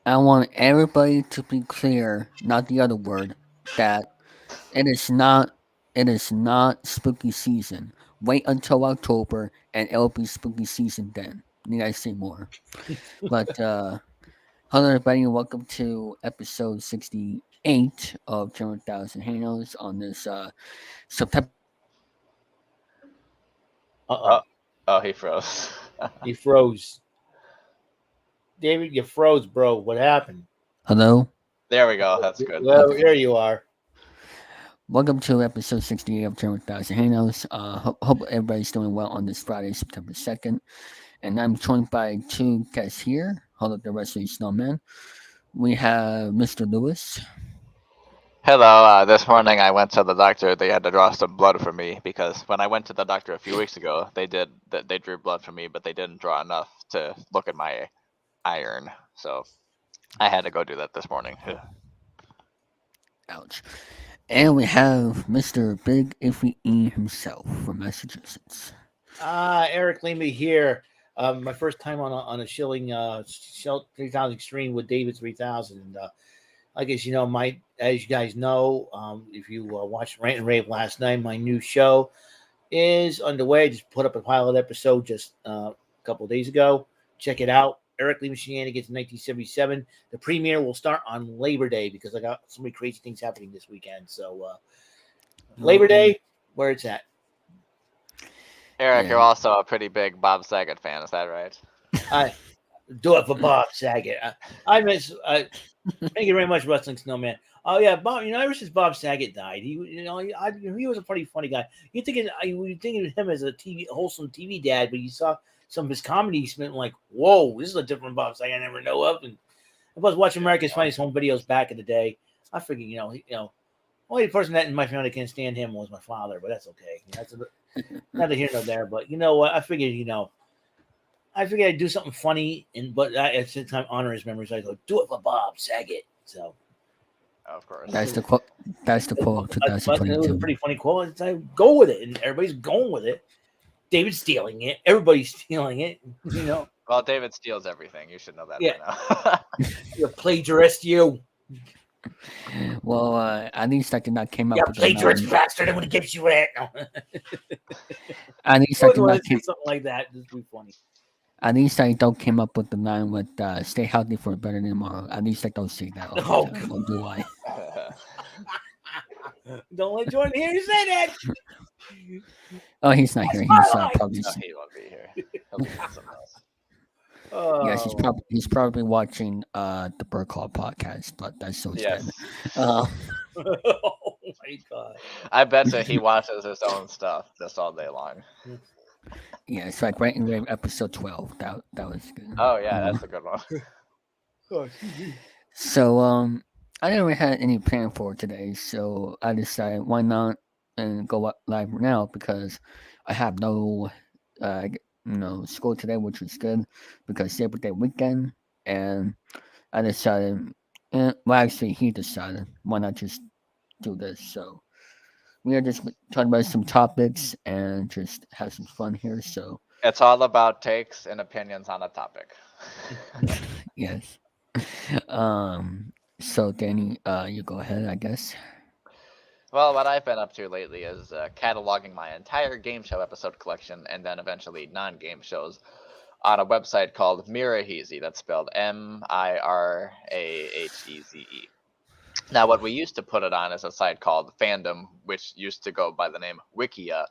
I want everybody to be clear, not the other word, that it is not spooky season. Wait until October and it'll be spooky season then. Need I say more? But hello everybody and welcome to episode 68 of Chilling3000 Hangouts on this September 20th. Oh, Uh-oh. oh, he froze. He froze. David, you froze, bro. What happened? Hello? There we go. That's good. Well, Okay. there you are. Welcome to episode 68 of Chilling3000 Hangouts. Hope everybody's doing well on this Friday, September 2nd. And I'm joined by two guests here. Hold up the rest of you snowmen. We have Mr. Lewis. Hello. This morning I went to the doctor. They had to draw some blood for me because when I went to the doctor a few weeks ago, they drew blood for me, but they didn't draw enough to look at my iron. So I had to go do that this morning. Ouch. And we have Mr. Big Iffy E himself from Massachusetts. Eric Lima here. My first time on a Shilling 3000 stream with David 3000. And I guess as you guys know, if you watched Rant and Rave last night, my new show is underway. I just put up a pilot episode just a couple of days ago. Check it out. Eric Lima Shenanigans 1977. The premiere will start on Labor Day because I got so many crazy things happening this weekend. So Labor Day, where it's at. Eric, Yeah. you're also a pretty big Bob Saget fan. Is that right? I do it for Bob Saget. I miss. Thank you very much, Wrestling Snowman. Oh yeah, Bob. Ever since Bob Saget died, he was a pretty funny guy. You thinking of him as a wholesome TV dad, but you saw some of his comedy. He's been like, whoa, this is a different Bob Saget I never know of. And I was watching America's Funniest Home Videos back in the day. I figured, only person that in my family can't stand him was my father, but that's okay. That's neither here nor there. But you know what? I figured, I'd do something funny, but at the same time honor his memory. So I go, do it for Bob Saget. So, Of course. That's the quote. That's the quote of but it was a 2022. pretty funny quote. I go with it, and everybody's going with it. David's stealing it. Everybody's stealing it. Well, David steals everything. You should know that Yeah. by now. You plagiarist, you. Well, at least I did not came up You with the plagiarist line. bastard. I'm going to get you that. At least I I did want not to say came. something like that. Just be funny. At least I don't came up with the line with "Stay healthy for a better tomorrow." At least I don't say that all the time. Or do I? Don't let Jordan hear you say that. Oh, he's not here. my He's life. probably No, he won't be here. He'll be doing something else. yes. He's probably watching the Burke Hall podcast, but that's so Yes. sad. Oh my god. I bet you he watches his own stuff just all day long. Yeah, it's like right in there, episode 12. That was good. Oh yeah, that's a good one. So I never had any plan for today, so I decided why not and go live now because I have no school today, which was good because Labor Day weekend, and I decided, well, actually, he decided why not just do this. So we are just talking about some topics and just have some fun here. So It's all about takes and opinions on a topic. yes. So Danny, you go ahead, I guess. Well, what I've been up to lately is cataloging my entire game show episode collection and then eventually non-game shows on a website called Miraheze. That's spelled Miraheze. Now, what we used to put it on is a site called Fandom, which used to go by the name Wikia.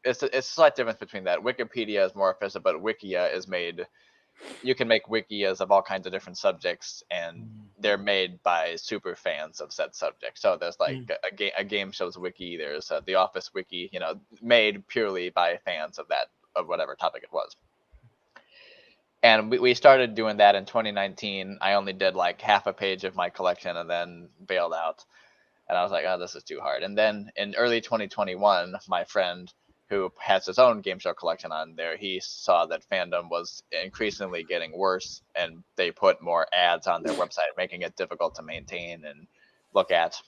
It's a slight difference between that. Wikipedia is more official, but Wikia is made. You can make wikias of all kinds of different subjects, and they're made by super fans of said subject. So there's like a game shows wiki. There's the Office wiki. Made purely by fans of whatever topic it was. And we started doing that in 2019. I only did like half a page of my collection and then bailed out. And I was like, oh, this is too hard. And then in early 2021, my friend who has his own game show collection on there, he saw that Fandom was increasingly getting worse, and they put more ads on their website, making it difficult to maintain and look at.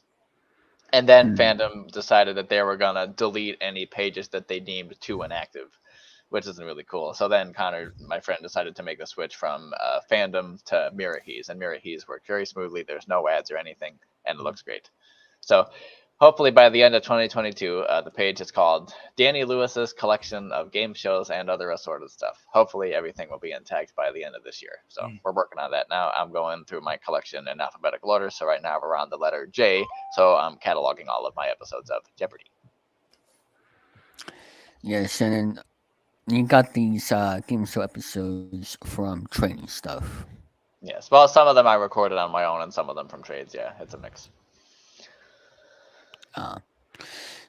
And then Fandom decided that they were going to delete any pages that they deemed too inactive. which isn't really cool. So then Connor, my friend, decided to make the switch from fandom to Mirahees, and Mirahees worked very smoothly. There's no ads or anything, and it looks great. So hopefully by the end of 2022, the page is called Danny Lewis's Collection of Game Shows and Other Assorted Stuff. Hopefully everything will be intact by the end of this year. So we're working on that now. I'm going through my collection in alphabetical order. So right now we're on the letter J. So I'm cataloging all of my episodes of Jeopardy. Yes, and then you got these game show episodes from training stuff. Yes. Well, some of them I recorded on my own and some of them from trades. Yeah, it's a mix.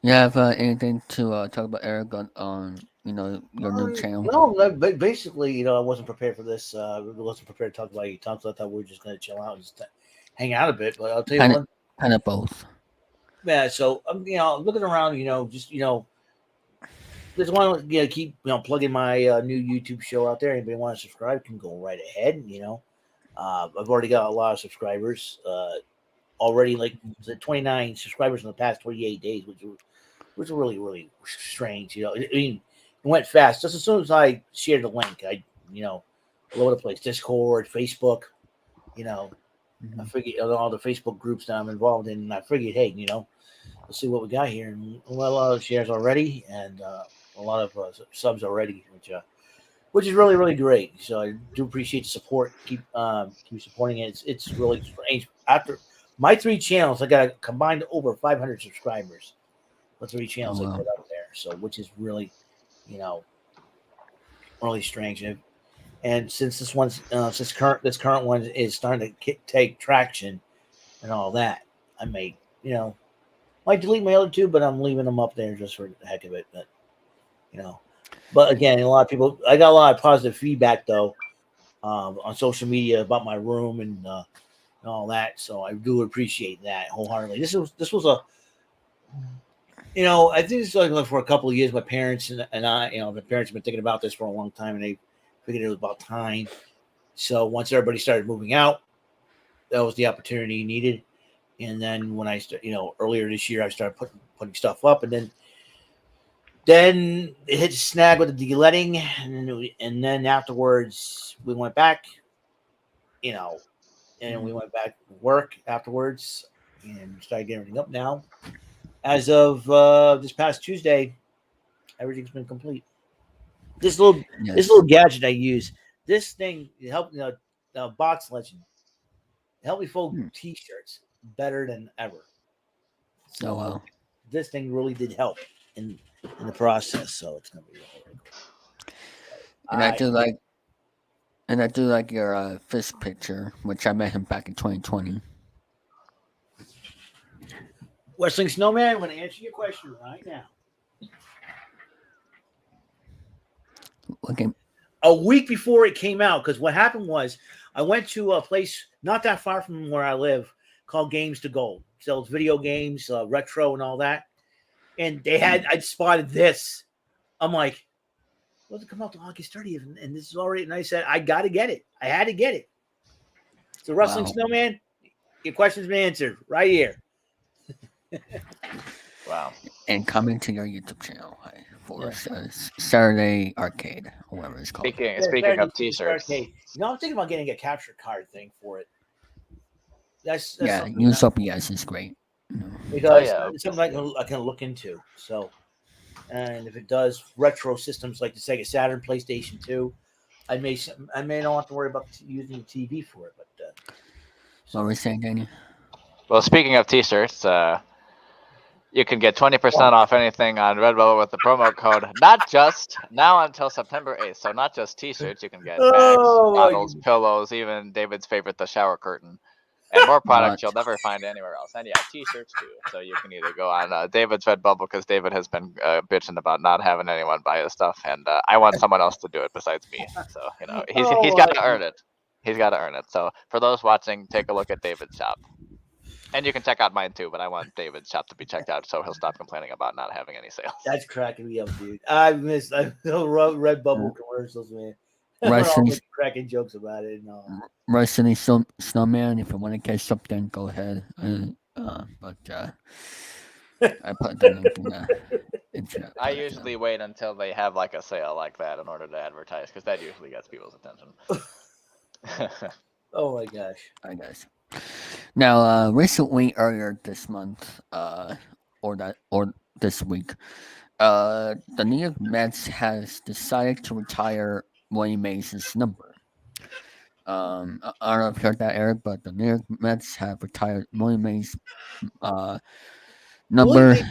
You have anything to talk about, Eric, on your new channel? No, basically, I wasn't prepared for this. I wasn't prepared to talk about e-tom, so I thought we were just going to chill out and just hang out a bit. But I'll tell you one. Kind of both. Yeah, so looking around, just there's one. Keep plugging my new YouTube show out there. Anybody want to subscribe can go right ahead. I've already got a lot of subscribers. Already, like 29 subscribers in the past 28 days, which was really, really strange. I mean, it went fast. Just as soon as I shared the link, I all over the place, Discord, Facebook. I figured all the Facebook groups that I'm involved in, and I figured, hey, let's see what we got here. And a lot of shares already, and a lot of subs already, which is really, really great. So I do appreciate the support. Keep supporting it. It's really strange. After my 3 channels, I got combined over 500 subscribers. The 3 channels I put up there, so which is really, really strange. And since this one's this current one is starting to take traction and all that, I may might delete my other 2, but I'm leaving them up there just for the heck of it. But again, a lot of people, I got a lot of positive feedback though on social media about my room and all that. So I do appreciate that wholeheartedly. This was a, I think it's like for a couple of years. My parents and I, my parents have been thinking about this for a long time, and they figured it was about time. So once everybody started moving out, that was the opportunity needed. And then when I earlier this year, I started putting stuff up, and then it hit a snag with the deletting, and then afterwards we went back, and we went back to work afterwards and started getting everything up now. As of this past Tuesday, everything's been complete. This little gadget I use, this thing helped Box Legend. It helped me fold T-shirts better than ever. So this thing really did help in the process. So it's gonna be really, really cool. And I do like your fist picture, which I met him back in 2020. Wrestling Snowman, I'm going to answer your question right now. Okay. A week before it came out, because what happened was I went to a place not that far from where I live called Games to Gold. Sells video games, retro, and all that. And I spotted this. I'm like, well, it come out to August 30th, and this is already. And I said, I got to get it. I had to get it. So, Wrestling Snowman, your question's been answered right here. Wow. And coming to your YouTube channel for Saturday Arcade, or whatever it's called. Speaking of T-shirts, I'm thinking about getting a capture card thing for it. That's use OBS is great. Because it's something I can look into. So, and if it does retro systems like the Sega Saturn, PlayStation 2, I may not have to worry about using the TV for it. But what were you saying, Danny? Well, speaking of T-shirts, you can get 20% off anything on Redbubble with the promo code not just now until September 8th. So not just T-shirts, you can get bags, bottles, pillows, even David's favorite, the shower curtain, and more products you'll never find anywhere else. And T-shirts too. So you can either go on David's Redbubble, because David has been bitching about not having anyone buy his stuff, and I want someone else to do it besides me. So he's got to earn it. He's got to earn it. So for those watching, take a look at David's shop. And you can check out mine too, but I want David's shop to be checked out so he'll stop complaining about not having any sales. That's cracking me up, dude. I missed Redbubble commercials, man. Wrestling, cracking jokes about it. And all. Wrestling Snowman, if you want to catch something, go ahead. But I put the link internet. I But, usually wait until they have like a sale like that in order to advertise because that usually gets people's attention. Oh my gosh. I guess. Now, recently, earlier this month, or this week, the New York Mets has decided to retire Willie Mays' number. I don't know if you heard that, Eric, but the New York Mets have retired Willie Mays' uh, Willie number. Mays,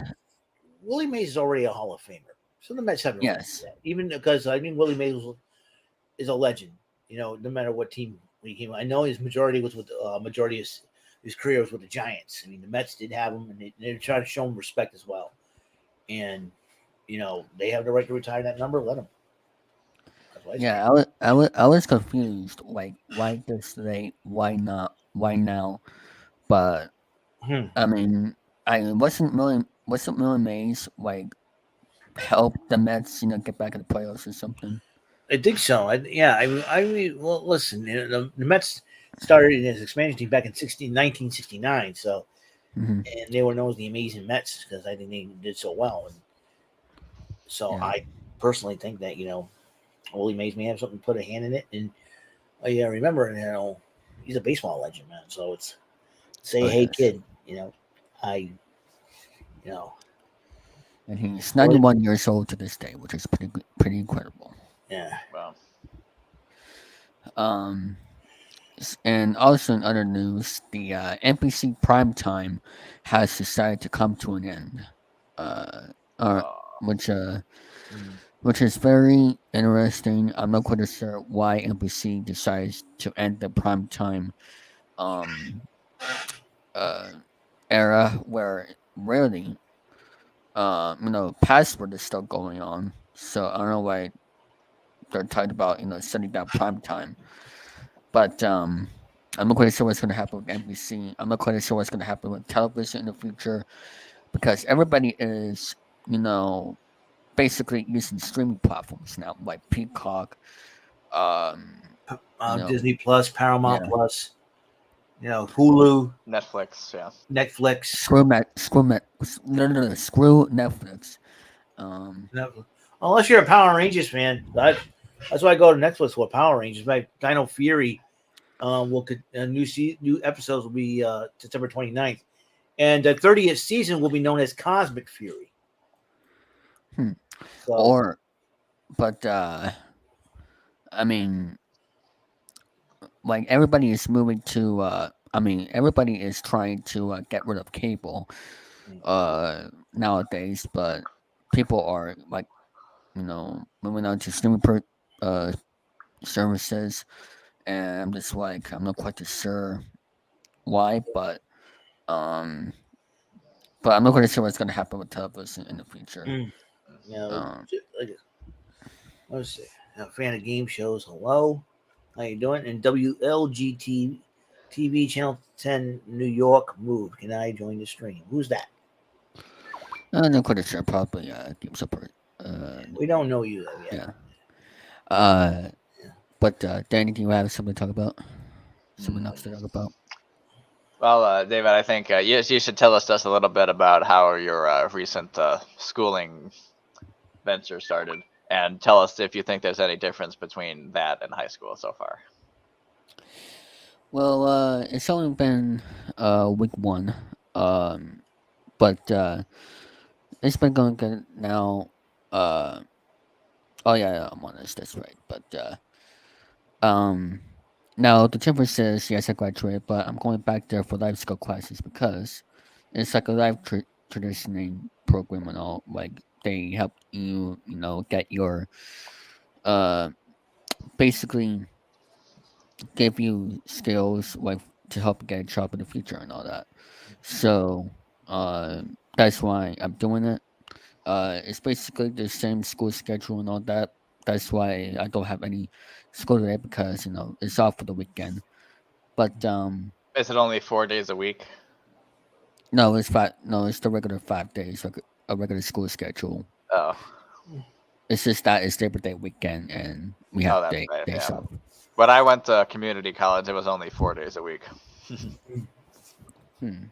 Willie Mays is already a Hall of Famer, so the Mets haven't really Yes. done that. Even because I mean Willie Mays is a legend. You know, no matter what team he came. I know his majority was with majority of his career was with the Giants. I mean, the Mets did have him, and they tried to show him respect as well. And you know, they have the right to retire that number. Let them. That's what I say. Yeah, I was confused. Like, why this late? Why not? Why now? But Hmm. I mean, I wasn't Willie Mays like help the Mets, get back in the playoffs or something. I think so. I mean, well, listen, you know, the Mets started in his expansion team back in 1969. So, Hmm. and they were known as the Amazing Mets because I think they did so well. And so, Yeah. I personally think that Willie Mays may have something to put a hand in it. And yeah, remember, he's a baseball legend, man. So it's say, Oh hey, yes. kid, I, you know, And he's Willie, 91 years old to this day, which is pretty incredible. yeah. Well, Um, and also in other news, the NBC primetime has decided to come to an end. Uh, uh, uh, which Mm. which is very interesting. I'm not quite sure why NBC decides to end the primetime um uh era where really password is still going on. So I don't know why they're talking about setting down prime time. But I'm not quite sure what's going to happen with NBC. I'm not quite sure what's going to happen with television in the future because everybody is you know basically using streaming platforms now, like Peacock. Um, you know, Disney Plus, Paramount yeah, Plus, Hulu, Netflix, yeah. Netflix. screw Netflix. Um, Netflix. Unless you're a Power Rangers fan, that's why I go to Netflix for Power Rangers. My Dino Fury new episodes will be September 29th. And the 30th season will be known as Cosmic Fury. hmm. So, Or, but I mean, like everybody is moving to. I mean, everybody is trying to get rid of cable nowadays, but people are like moving on to streaming uh services, and I'm just like I'm not quite too sure why, um, but I'm not quite sure what's gonna happen with television in the future. you know, Um, like, let's see. A fan of game shows. Hello. How you doing? And WLGT TV Channel 10 New York move. Can I join the stream? Who's that? I'm not quite sure. Probably Game Support. We don't know you though yet. Yeah. Uh, but Danny, do you have something to talk about? Something Mm. else to talk about? Well, David, I think you should tell us just a little bit about how your recent schooling venture started, and tell us if you think there's any difference between that and high school so far. Well, it's only been week one, but it's been going good now. Uh, oh yeah, I'm honest. That's right. But um, now the difference says yes, I graduated, but I'm going back there for life skill classes because it's like a life traditioning program and all. Like they help you, get your uh basically give you skills like to help you get a job in the future and all that. So that's why I'm doing it. It's basically the same school schedule and all that. That's why I don't have any school today because it's off for the weekend. But Is it only 4 days a week? no, it's five. No, it's the regular 5 days, like a regular school schedule. Oh, It's just that it's Labor Day weekend and we have oh, that's right. days Yeah. off. When I went to community college, it was only 4 days a week. Hmm.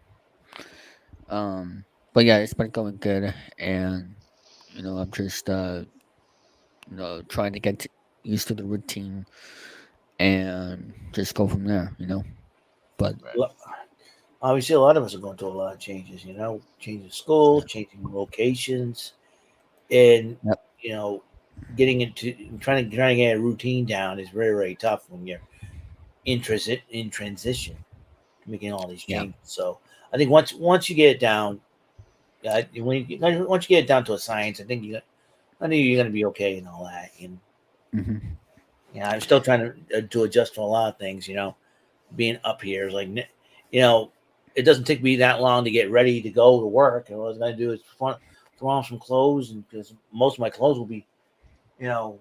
But yeah, it's been going good, and I'm just trying to get used to the routine and just go from there. But Right. Well, obviously, a lot of us are going through a lot of changes. Changing schools, changing locations, and yep. you know, getting into trying to get a routine down is very very tough when you're in transition, making all these Yeah. changes. So I think once you get it down, once you get it down to a science, I think you're going to be okay and all that. And Hmm. I'm still trying to adjust to a lot of things. Being up here is like, it doesn't take me that long to get ready to go to work. And what I was going to do is throw on some clothes, and because most of my clothes will be, you know,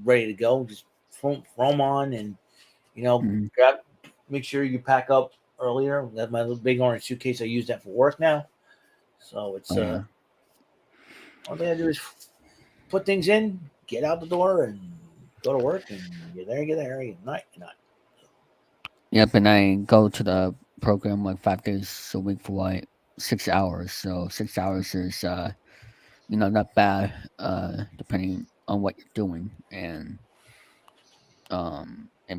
ready to go, just throw them on, and Hmm. make sure you pack up earlier. That's my little big orange suitcase. I use that for work now, so it's Oh yeah. all they gotta do is put things in, get out the door, and go to work. And you're there. You're not. Yep. And I go to the program like 5 days a week for like 6 hours. So 6 hours is not bad depending on what you're doing, and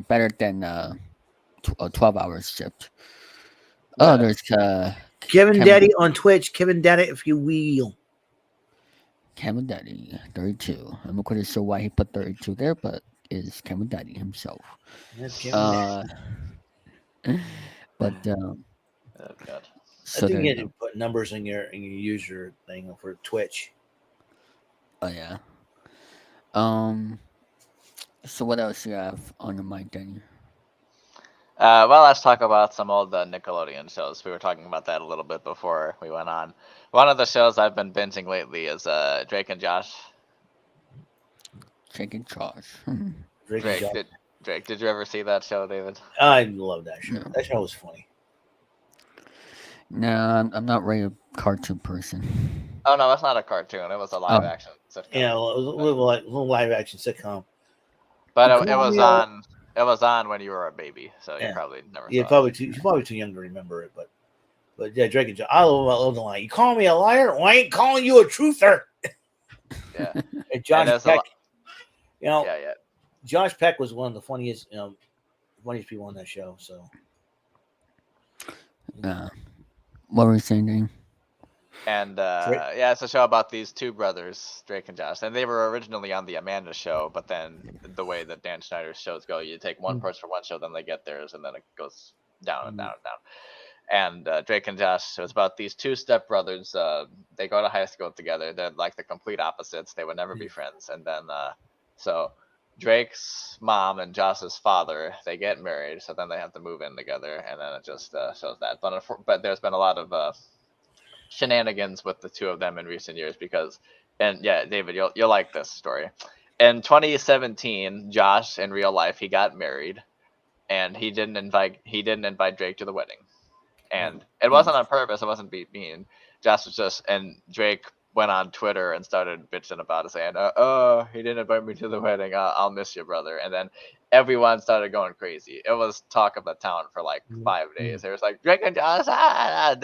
better than a 12 hours shift. Oh, Yeah. there's Kevin Kevin Daddy on Twitch. Kevin Daddy, if you will. Kevin Daddy 32. I'm not quite sure why he put 32 there, but it's Kevin Daddy himself. That's Kevin Daddy. Uh, but Oh God. I so think there you you had to go. put numbers in your user thing for Twitch. Oh yeah. Um. So what else you have on your mind, Danny? Well, let's talk about some old Nickelodeon shows. We were talking about that a little bit before we went on. One of the shows I've been binging lately is Drake and Josh. Chicken Charge. Drake and Drake, Josh. did you ever see that show, David? I love that show. No. That show was funny. No, I'm not really a cartoon person. Oh no, it's not a cartoon. It was a live Oh, action sitcom. Yeah, it was a But, little live action sitcom. but You it call was me a on. It was on when you were a baby, so you yeah. probably never You're saw it. probably too young to remember it, but yeah, Drake and Josh. I love the line. You call me a liar? Well, I ain't calling you a truther. Yeah, And and Josh there's a Peck, lot. you know, Yeah, yeah. Josh Peck was one of the funniest people on that show. So uh, what were you saying, Danny? And Drake, yeah, it's a show about these two brothers, Drake and Josh, and they were originally on the Amanda Show. But then the way that Dan Schneider's shows go, you take one person for one show, then they get theirs, and then it goes down and down and down. And Drake and Josh, it was about these two stepbrothers. They go to high school together. They're like the complete opposites. They would never be friends. And then so Drake's mom and Josh's father, they get married, so then they have to move in together, and then it just shows that. But there's been a lot of shenanigans with the two of them in recent years because, and yeah, David, you'll like this story. In 2017, Josh in real life he got married, and he didn't invite Drake to the wedding, and it wasn't on purpose. It wasn't mean. Josh was just, and Drake went on Twitter and started bitching about it, saying, "Oh, he didn't invite me to the wedding. I'll miss you, brother." And then everyone started going crazy. It was talk of the town for like 5 days. It was like Drake and Josh,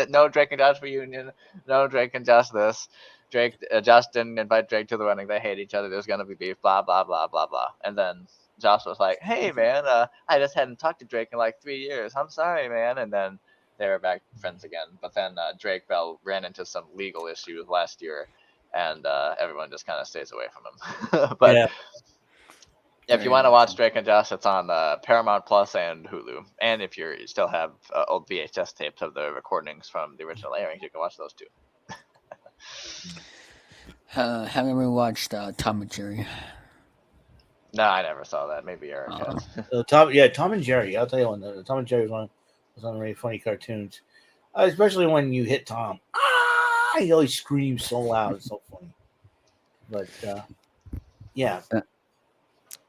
no Drake and Josh reunion, no Drake and Josh this. Josh didn't invite Drake to the wedding. They hate each other. There's gonna be beef. Blah blah blah blah blah. And then Josh was like, "Hey man, I just hadn't talked to Drake in like 3 years. I'm sorry, man." And then they were back friends again. But then Drake Bell ran into some legal issues last year, and everyone just kind of stays away from him. But yeah, if you Very want to nice. watch Drake and Josh, it's on Paramount Plus and Hulu. And if you still have old VHS tapes of the recordings from the original airings, you can watch those too. Have you ever watched Tom and Jerry? No, I never saw that. Maybe Eric Uh, has. Tom and Jerry. I'll tell you one. Tom and Jerry was on really funny cartoons, especially when you hit Tom. He always screams so loud. It's so funny. But yeah,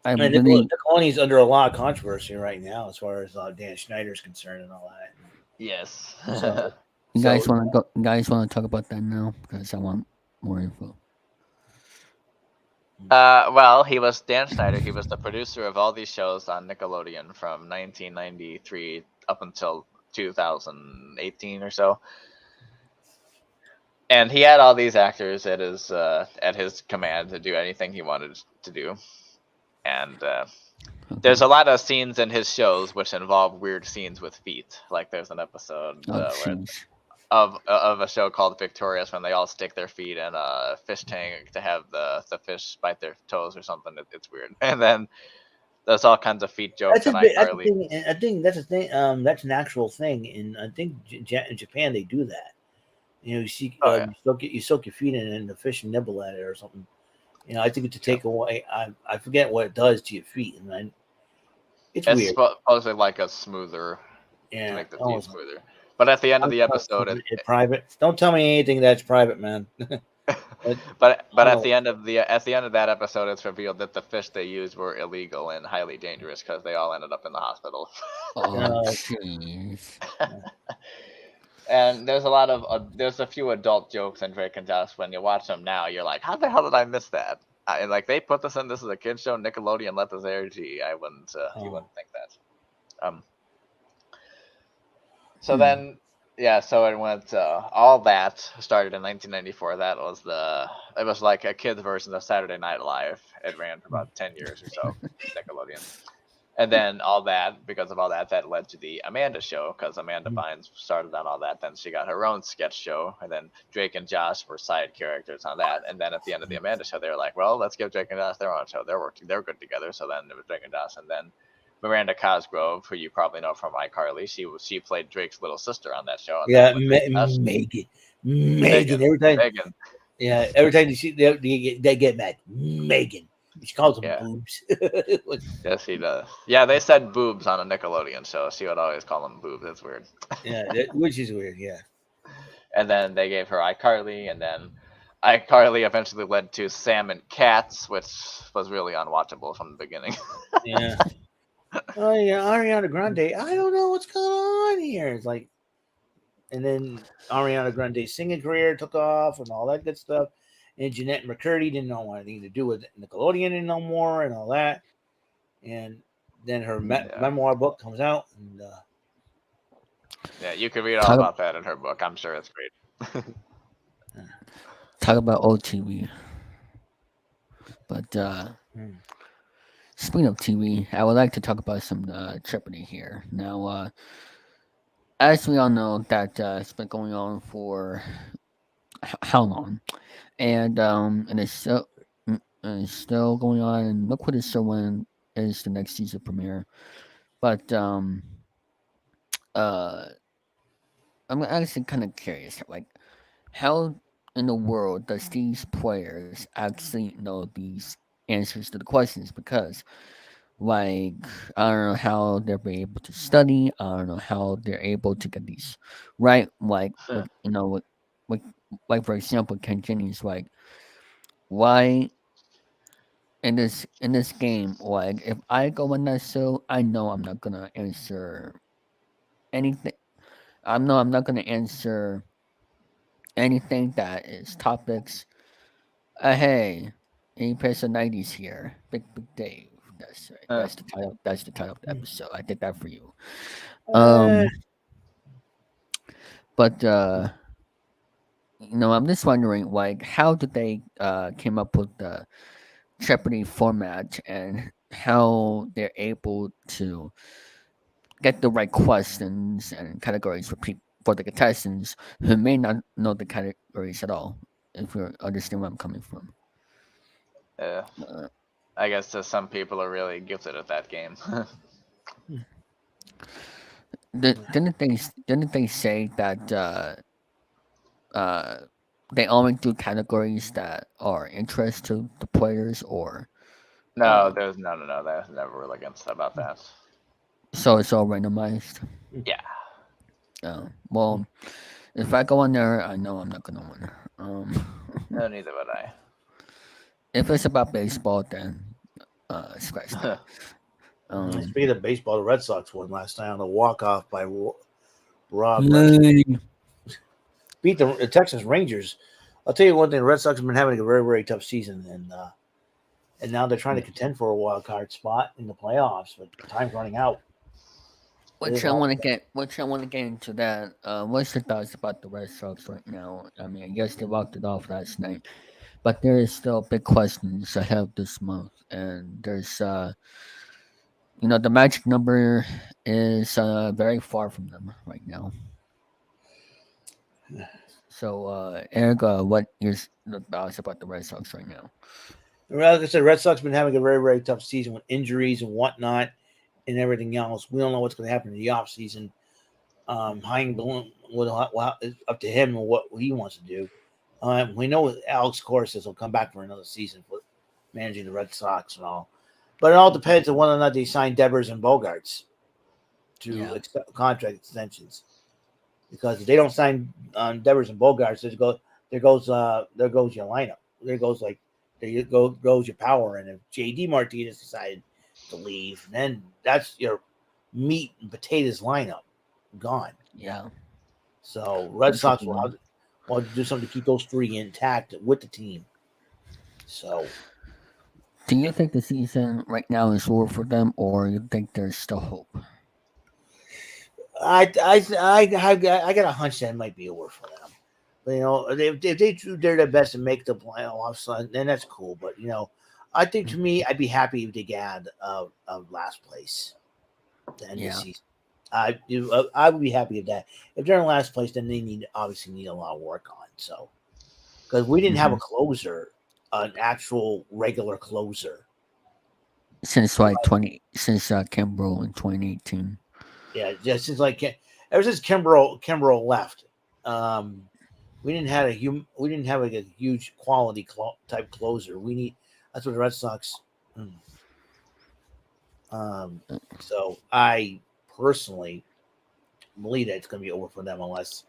I and really, Nickelodeon's under a lot of controversy right now as far as Dan Schneider's concerned and all that. Yes. So, you so guys want to go? You guys want to talk about that now because I want more info. Well, he was Dan Schneider. He was the producer of all these shows on Nickelodeon from 1993 up until 2018 or so. And he had all these actors at his command to do anything he wanted to do. And there's a lot of scenes in his shows which involve weird scenes with feet. Like there's an episode Oh, where jeez. of a show called Victorious when they all stick their feet in a fish tank to have the fish bite their toes or something. It's weird. And then there's all kinds of feet jokes That's a and bit. That's a iCarly. thing. And I think that's a thing. That's an actual thing, and I think in Japan they do that. You see, Oh, yeah. you soak your feet in it, and the fish nibble at it or something. I think to take away. I forget what it does to your feet, and it's It's weird. supposedly like a smoother to make the feet smoother. But at the end of the episode, it's private. Don't tell me anything that's private, man. but at the end of that episode, it's revealed that the fish they used were illegal and highly dangerous because they all ended up in the hospital. Oh, jeez. And there's a few adult jokes in Drake and Josh. When you watch them now, you're like, how the hell did I miss that? And like they put this in. This is a kid show. Nickelodeon let this air. Gee, I wouldn't. You wouldn't think that. So then, yeah. So it went. All that started in 1994. It was like a kid's version of Saturday Night Live. It ran for about 10 years or so. Nickelodeon. And then because of all that, that led to the Amanda Show, because Amanda Bynes started on all that. Then she got her own sketch show, and then Drake and Josh were side characters on that. And then at the end of the Amanda Show, they were like, well, let's give Drake and Josh their own show. They're good together. So then it was Drake and Josh, and then Miranda Cosgrove, who you probably know from iCarly, she played Drake's little sister on that show. And Megan. Every time, Megan. Yeah, every time you see they get mad. Megan. She calls them boobs. Yes, he does. Yeah, they said boobs on a Nickelodeon show. She would always call them boobs. It's weird. Yeah, which is weird. Yeah. And then they gave her iCarly, and then iCarly eventually led to Sam and Cats, which was really unwatchable from the beginning. Yeah. Oh yeah, Ariana Grande. I don't know what's going on here. It's like, and then Ariana Grande's singing career took off and all that good stuff. And Jeanette McCurdy didn't want anything to do with Nickelodeon no more and all that. And then her memoir book comes out. And yeah, you can read all about that in her book. I'm sure it's great. Talk about old TV. But speaking of TV, I would like to talk about some Jeopardy here. Now, as we all know, that it's been going on for how long? And it's still going on. And look what it's still when is the next season premiere. But I'm actually kind of curious, like how in the world does these players actually know these answers to the questions? Because like I don't know how they're able to study. I don't know how they're able to get these right. Like with with like for example, Ken Jennings, like why in this game, like if I go on that show, I know I'm not gonna answer anything. I know I'm not gonna answer anything that is topics. Hey, any person '90s here, Big Dave. That's right. That's the title. That's the title of the episode. I did that for you. But I'm just wondering, like, how did they came up with the Jeopardy format and how they're able to get the right questions and categories for the contestants who may not know the categories at all. If you understand where I'm coming from. Yeah. I guess some people are really gifted at that game. Didn't they say that they only do categories that are interest to the players, or no, there's no. There's never really against about that. So it's all randomized. Yeah. Well, if I go on there, I know I'm not gonna win. No, neither would I. If it's about baseball, then scratch that. Speaking of baseball, the Red Sox won last night on a walk-off by Rob. Beat the Texas Rangers. I'll tell you one thing: the Red Sox have been having a very, very tough season, and now they're trying to contend for a wild card spot in the playoffs, but time's running out. It is all which I want to get into that. What's your thoughts about the Red Sox right now? I mean, I guess they walked it off last night, but there is still big questions ahead of this month, and there's the magic number is very far from them right now. So, Eric, what is the thoughts about the Red Sox right now? like I said, Red Sox been having a very, very tough season with injuries and whatnot and everything else. We don't know what's going to happen in the off season. Heinblum, it's up to him and what he wants to do. We know Alex Corses will come back for another season for managing the Red Sox and all. But it all depends on whether or not they sign Devers and Bogarts to Yeah, accept contract extensions. Because if they don't sign Devers and Bogarts, there goes your lineup. Goes your power. And if JD Martinez decided to leave, then that's your meat and potatoes lineup gone. yeah, So Red Sox will unfortunately. want to do something to keep those three intact with the team. So Do you think the season right now is over for them, or you think there's still hope? I got a hunch that it might be over for them. But, if they do their best to make the playoffs, then that's cool. But I think to me, I'd be happy if they get last place at the end of the Yeah. season. I would be happy with that. If they're in last place, then they obviously need a lot of work on. So because we didn't have a Hmm. closer, an actual regular closer. Since since Kimbrel in 2018. Yeah, just since ever since Kimbrel left, um, we didn't have like a huge quality type closer. We need that's what the Red Sox. mm. So I personally believe that it's going to be over for them unless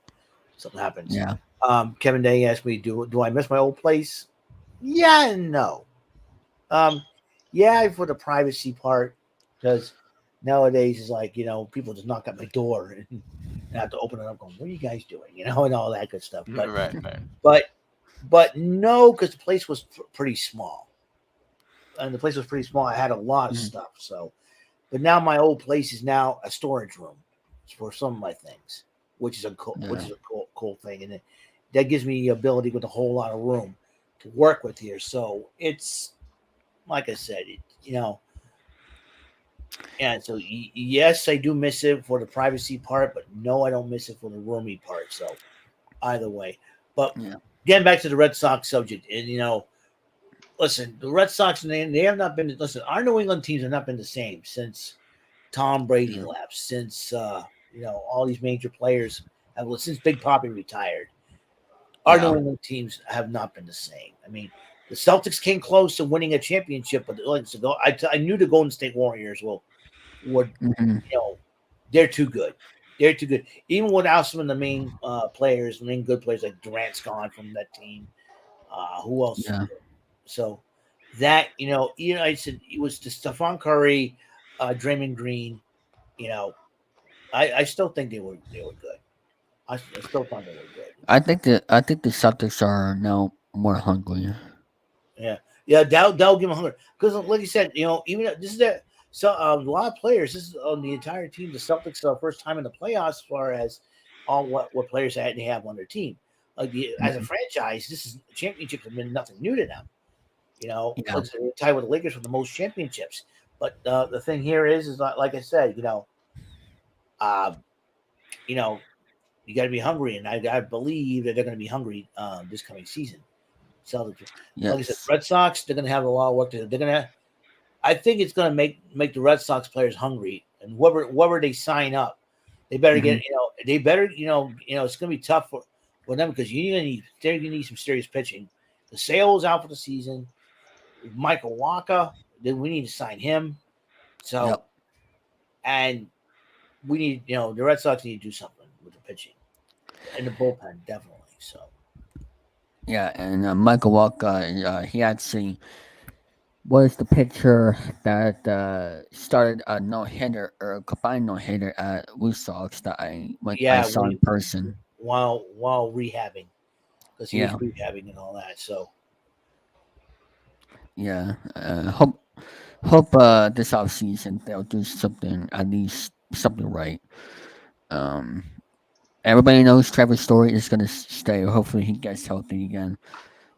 something happens. Yeah. Kevin Day asked me, "Do I miss my old place?" Yeah and no. Um, yeah, for the privacy part, because nowadays it's like people just knock at my door and I have to open it up, going, "What are you guys doing?" And all that good stuff. Right, right. But no, because the place was pretty small, and the place was pretty small. I had a lot of Mhm. stuff. So, but now my old place is now a storage room for some of my things, which Yeah. is a cool thing, and that gives me the ability with a whole lot of room to work with here. So it's like I said, yeah. So yes, I do miss it for the privacy part, but no, I don't miss it for the roomy part. So either way, but Yeah. getting back to the Red Sox subject, and listen, the Red Sox they have not been. Listen, our New England teams have not been the same since Tom Brady Yeah. left, since all these major players have since Big Poppy retired. Our Yeah. New England teams have not been the same. I mean, the Celtics came close to winning a championship, but I knew the Golden State Warriors would Hmm. you know they're too good. They're too good. Even without some of the main players, the main good players like Durant's gone from that team. Who else? Yeah. So that I said it was the Stephon Curry, Draymond Green. You know, I still think they were good. I still thought they were good. I think the Celtics are now more hungry. Yeah, yeah. That'll give them hunger because, like you said, even this is that. So a lot of players. This is on the entire team. The Celtics are first time in the playoffs as far as all what players they have on their team. As a Hmm. franchise, this is championships have been nothing new to them. Yeah. Like I said, they're tied with the Lakers for the most championships. But the thing here is like I said, uh, you know, you got to be hungry, and I believe that they're going to be hungry this coming season. So, like I said, Yes. Red Sox, they're going to have a lot of work to do. They're going to, I think it's going to make the Red Sox players hungry, and whoever they sign up, they better Hmm. get, they better, it's going to be tough for them because they're going to need some serious pitching. The Sale's out for the season. Michael Waka, then we need to sign him. So, Yep. and we need, the Red Sox need to do something with the pitching and the bullpen, definitely. So, Yeah. And Michael Walker, he actually was the pitcher that started a no hitter or a combined no hitter at Blue Sox that I yeah, saw in person. while rehabbing because he was Yeah. rehabbing and all that. So, Yeah. Hope this off season they'll do something at least something right. Um, Everybody knows Trevor's story is gonna stay. Hopefully, he gets healthy again.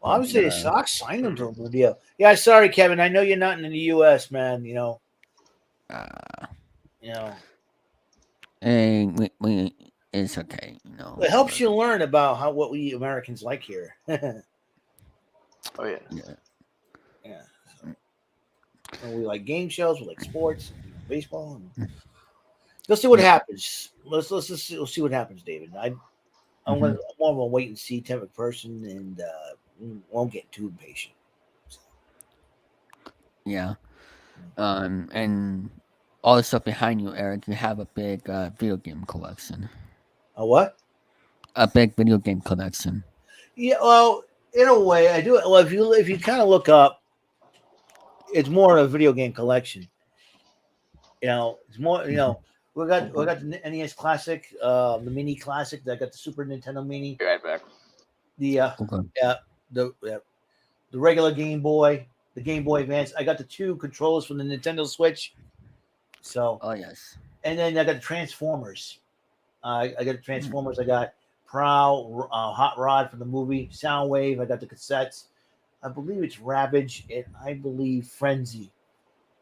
Well, But obviously, the Sox signed him to a new deal. Yeah, sorry, Kevin. I know you're not in the U.S., man. uh, You know, hey, it's okay. it helps you learn about what we Americans like here. Yeah, Oh yeah. Yeah. we like game shows, we like sports, baseball. Let's see what Yep. happens. Let's see what happens, David. I'm Hmm. more of a wait and see type of person, and won't get too impatient. Yeah. And all the stuff behind you, Eric, you have a big video game collection. A what? A big video game collection. Yeah, well, in a way, I do. Well, if you kind of look up, it's more of a video game collection. It's more. Mhm. We got the NES Classic, the Mini Classic. I got the Super Nintendo Mini, Be right back. the Okay. uh, the the regular Game Boy, the Game Boy Advance. I got the two controllers from the Nintendo Switch. So, Oh yes. and then I got the Transformers. I got the Mm. Transformers. I got Prowl, Hot Rod from the movie, Soundwave. I got the cassettes. I believe it's Ravage, and I believe Frenzy.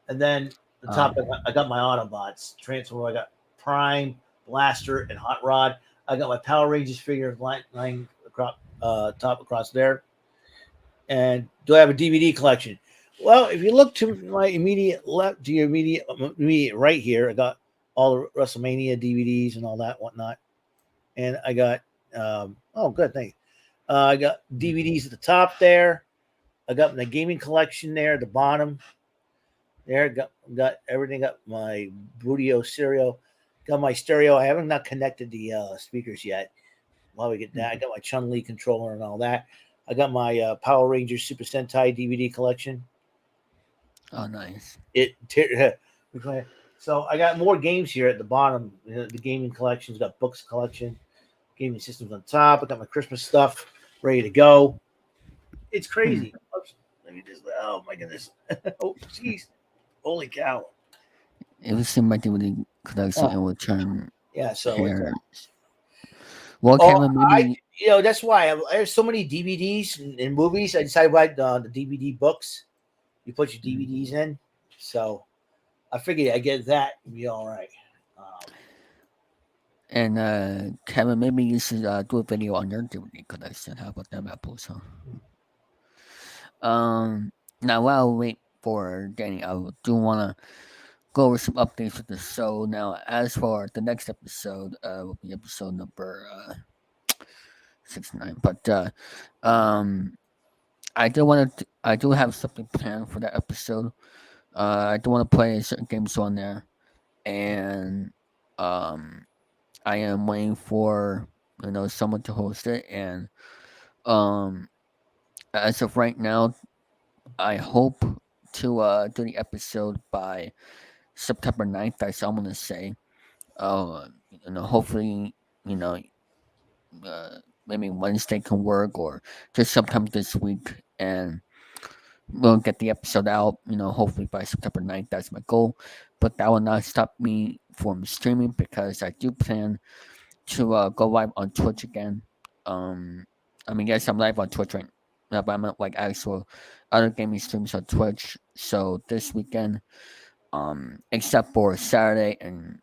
And then the top, I got my Autobots Transformer. I got Prime, Blaster, and Hot Rod. I got my Power Rangers figure lying across top across there. And do I have a DVD collection? Well, if you look to my immediate left, to your immediate right here, I got all the WrestleMania DVDs and all that whatnot. And I got oh, good, thanks. I got DVDs at the top there. I got my gaming collection there at the bottom. There, got everything. Got my Budio stereo. Got my stereo. I haven't not connected the speakers yet. While we get that, I got my Chun Li controller and all that. I got my Power Rangers Super Sentai DVD collection. Oh nice. So I got more games here at the bottom. The gaming collections got books collection, gaming systems on top. I got my Christmas stuff ready to go. It's Hmm. crazy. Oops, let me just. Oh my goodness. Oh jeez. Holy cow. It was in my DVD collection Oh and would turn yeah. So it's. hair. Well, Oh, Kevin, I. maybe. That's why I have so many DVDs and movies. I decided to buy the DVD books. You put your Mm. DVDs in. So I figured I get that and be all right. Um, And Kevin, maybe you should do a video on your DVD collection. How about that, apples? Huh? Now while we wait for Danny, I do want to go over some updates with the show. Now, as for the next episode, will be episode number 69. But um, I do have something planned for that episode. I do want to play certain games on there, and um, I am waiting for someone to host it. And um, as of right now, I hope to do the episode by September 9th. That's all I'm gonna say. Hopefully, you know, maybe Wednesday can work or just sometime this week, and we'll get the episode out. Hopefully by September 9th. That's my goal. But that will not stop me from streaming because I do plan to go live on Twitch again. Um, I mean, yes, I'm live on Twitch right now, but I'm at like actual other gaming streams on Twitch. So this weekend, except for Saturday and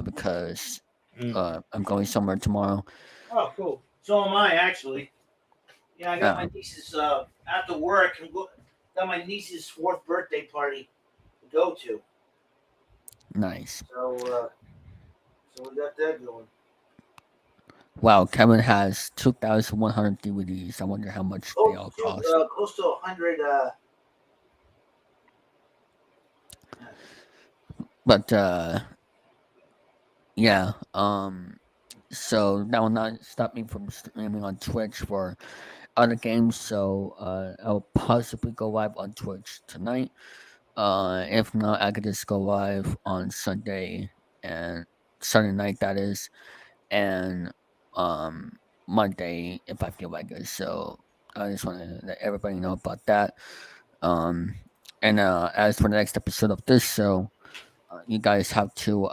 because mm. I'm going somewhere tomorrow. Oh, cool. So am I actually. Yeah, I got my Uh, niece's after work. Got my niece's fourth birthday party to go to. nice. So we got that going. Wow, Kevin has 2,100 DVDs. I wonder how much they all cost. Close to 100. But yeah, so that will not stop me from streaming on Twitch for other games. So I'll possibly go live on Twitch tonight. If not, I could just go live on Sunday and Sunday night, that is, and Monday if I feel like it. So I just want to let everybody know about that. Um, and as for the next episode of this show, you guys have to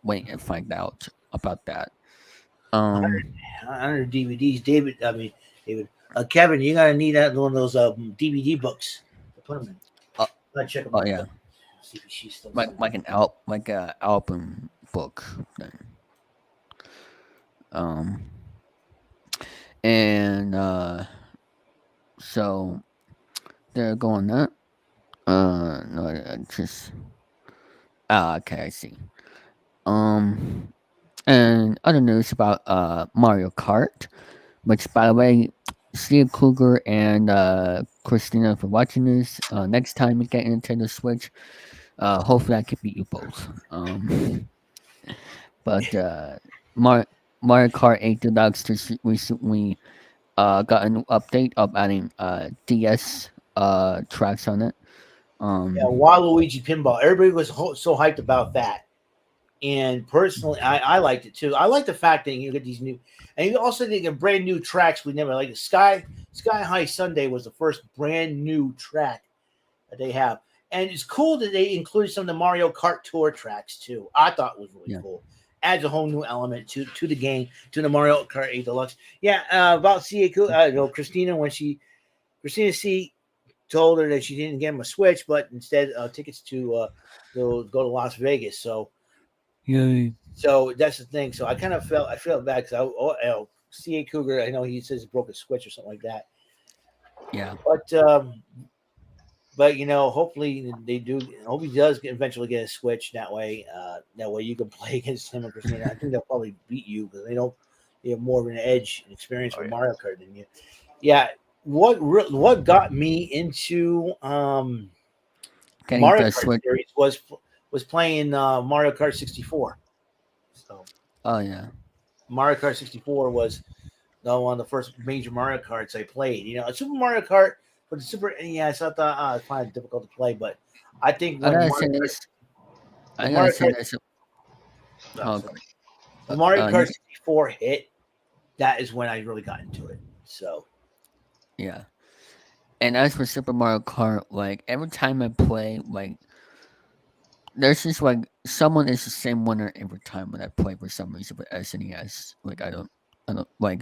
wait and find out about that. Um, 100 DVDs, David. I mean, David. Kevin, you're gonna need that one of those DVD books to put them in. uh, Let's check them oh out. yeah, See if she's still like sending. like like a album book thing. Um, and so they're going that. No, just okay, I see. Um, and other news about Mario Kart, which by the way, Steve Cougar and Christina for watching this. Next time we get a Nintendo Switch, hopefully I can beat you both. But Mar- Mario Kart 8 Deluxe just recently got a new update of adding DS tracks on it. Yeah, Um, Waluigi Pinball. Everybody was so hyped about that. And personally, I liked it too. I like the fact that you get these new, and you also get brand new tracks we never like. Sky High Sunday was the first brand new track that they have, and it's cool that they included some of the Mario Kart Tour tracks too. I thought it was really yeah, cool. Adds a whole new element to the game, to the Mario Kart 8 Deluxe. Yeah, about Christina Christina C told her that she didn't get him a Switch, but instead tickets to go to Las Vegas. yay, So that's the thing. So I felt bad because CA Cougar. I know he says he broke a switch or something like that. yeah. But hopefully they do. Hope he does eventually get a switch. That way you can play against him and Christina. I think they'll probably beat you because they have more of an edge and experience Oh with yeah. Mario Kart than you. Yeah. What got me into the Getting Mario the Kart Switch. series was playing Mario Kart 64. So Oh yeah, Mario Kart 64 was one of the first major Mario Karts I played. Super Mario Kart, but the Super NES, I thought I find it difficult to play. But I think I gotta say this. I when gotta Mario say Kart, this. oh, Oh, sorry, great. when Mario You, Kart 64 hit, that is when I really got into it. So yeah. And as for Super Mario Kart, like every time I play, like there's just like someone is the same winner every time when I play for some reason with SNES. Like I don't like.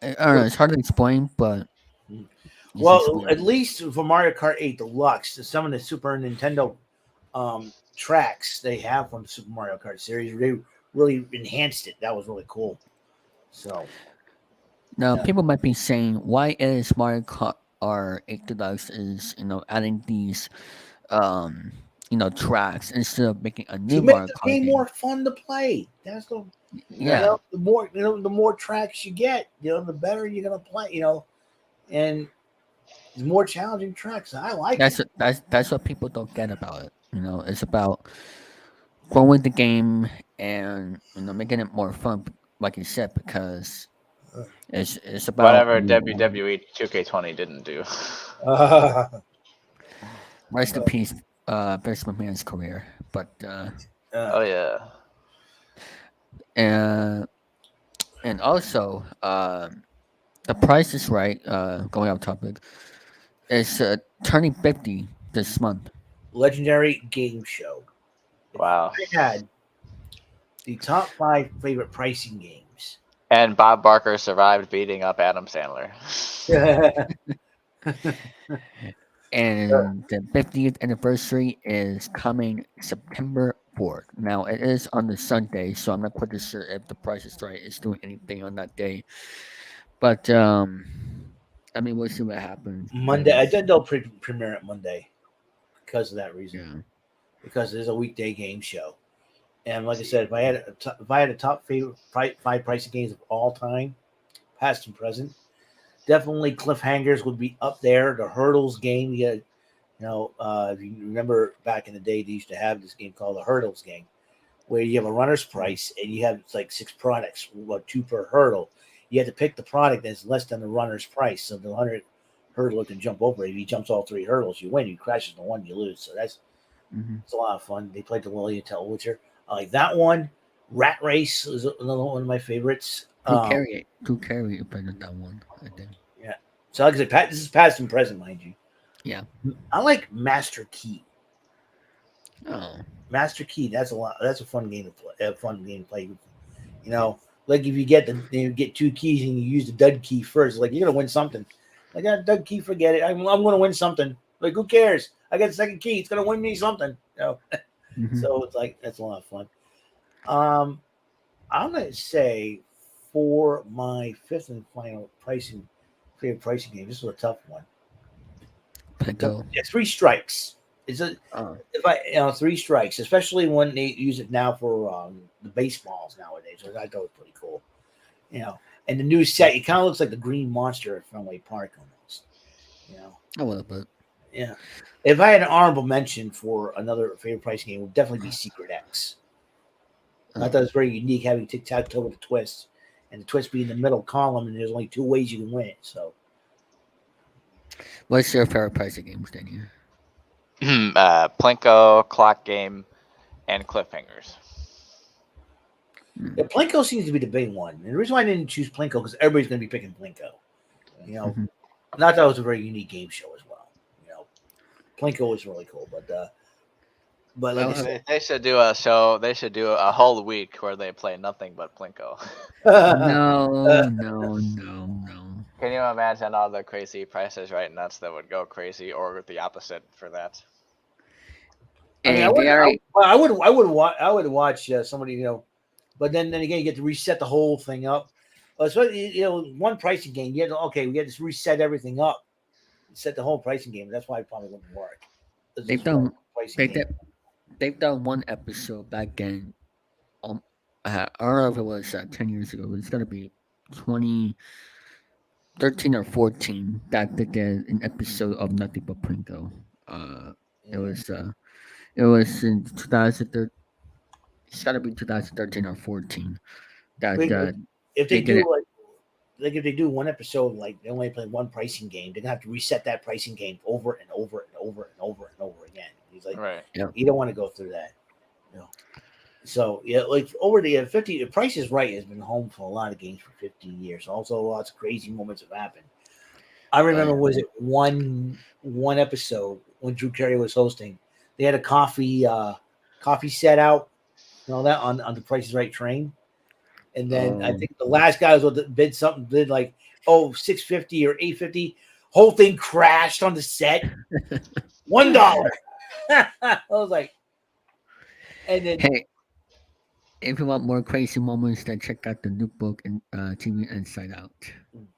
I don't know. It's hard to explain, but it's just well, weird. at least for Mario Kart 8 Deluxe, some of the Super Nintendo tracks they have from the Super Mario Kart series, they really enhanced it. That was really cool. So Now, yeah. people might be saying, why is Mario Kart or 8 Deluxe is adding these um tracks instead of making a To new make Mario the Kart game game? more fun to play. That's Yeah, the more tracks you get, the better you're gonna play. And the more challenging tracks. I like it. that's what people don't get about it. It's about growing the game and making it more fun, like you said, because it's about Whatever WWE 2K20 didn't do. rest in peace, Vince McMahon's career, but Oh yeah. and and also the Price is Right. Going off topic, is turning 50 this month. Legendary game show. If Wow. I had the top 5 favorite pricing games. And Bob Barker survived beating up Adam Sandler. And the 50th anniversary is coming September 4th. Now, it is on the Sunday, so I'm not quite sure if the Price is Right is doing anything on that day. But, I mean, we'll see what happens. Monday, I did they'll premiere it Monday because of that reason. Yeah. Because it is a weekday game show. And like I said, if I had a top favorite 5 pricing games of all time, past and present, definitely Cliffhangers would be up there. The Hurdles game, if you remember back in the day, they used to have this game called the Hurdles game, where you have a runner's price and you have it's like 6 products, 2 per hurdle. You have to pick the product that's less than the runner's price, so the 100 hurdler can jump over it. If he jumps all 3 hurdles, you win. You crashes the one, you lose. So Hmm. it's a lot of fun. They played the Lily Tell Witcher. I like that one. Rat Race is another one of my favorites. Drew Carey played that one, I think. Yeah. So like I said, this is past and present, mind you. Yeah. I like Master Key. Oh. Master Key. That's a lot. That's a fun game to play. You know, like if you get you get 2 keys and you use the dud key first, like you're gonna win something. Like that dud key, forget it. I'm gonna win something. Like who cares? I got the second key. It's gonna win me something. You know? Mm-hmm. So it's like that's a lot of fun. I'm gonna say for my fifth and final favorite pricing game. This was a tough one. Pinko. Yeah, Three Strikes. It's a Oh. if I Three Strikes, especially when they use it now for the baseballs nowadays. So I thought it was pretty cool. You know, and the new set, it kind of looks like the Green Monster at Fenway Park almost. You know, A little bit. yeah. If I had an honorable mention for another favorite pricing game, it would definitely be Secret X. I thought it was very unique having tic tac toe with a twist, and the twist being the middle column, and there's only 2 ways you can win it. So What's your favorite pricing game, Danny? Plinko, Clock Game, and Cliffhangers. yeah, Plinko seems to be the big one. And the reason why I didn't choose Plinko because everybody's going to be picking Plinko. You know, Mhm. not that it was a very unique game show as well. You know, Plinko was really cool, but like I said, They should do a show. They should do a whole week where they play nothing but Plinko. No, no, no, no. Can you imagine all the crazy prices right nuts that would go crazy, or the opposite for that? I mean, And they already I would watch somebody, you know, but then again, you get to reset the whole thing up. So you know, one pricing game, you had to, okay, we had to reset everything up, set the whole pricing game. That's why it probably wouldn't work. It's they've just one done pricing they game. did they've done one episode back in I don't know if it was 10 years ago. It's gonna be 2013 or 14 that they did an episode of Nothing But Plinko. It Yeah. was in 2013. It's gotta be 2013 or 14 that If they they did do it. like if they do one episode, like they only play one pricing game, they're gonna have to reset that pricing game over and over and over and over and over again. He's like, Right. you don't want to go through that, you know. So yeah, like over the 50, the Price is Right has been home for a lot of games for 15 years. Also, lots of crazy moments have happened. I remember was it one episode when Drew Carey was hosting, they had a coffee set out, you know that on the Price is Right train. And then I think the last guy was bid like 650 or 850. Whole thing crashed on the set. $1. I was like, and then Hey, if you want more crazy moments, then check out the new book and TV Inside Out.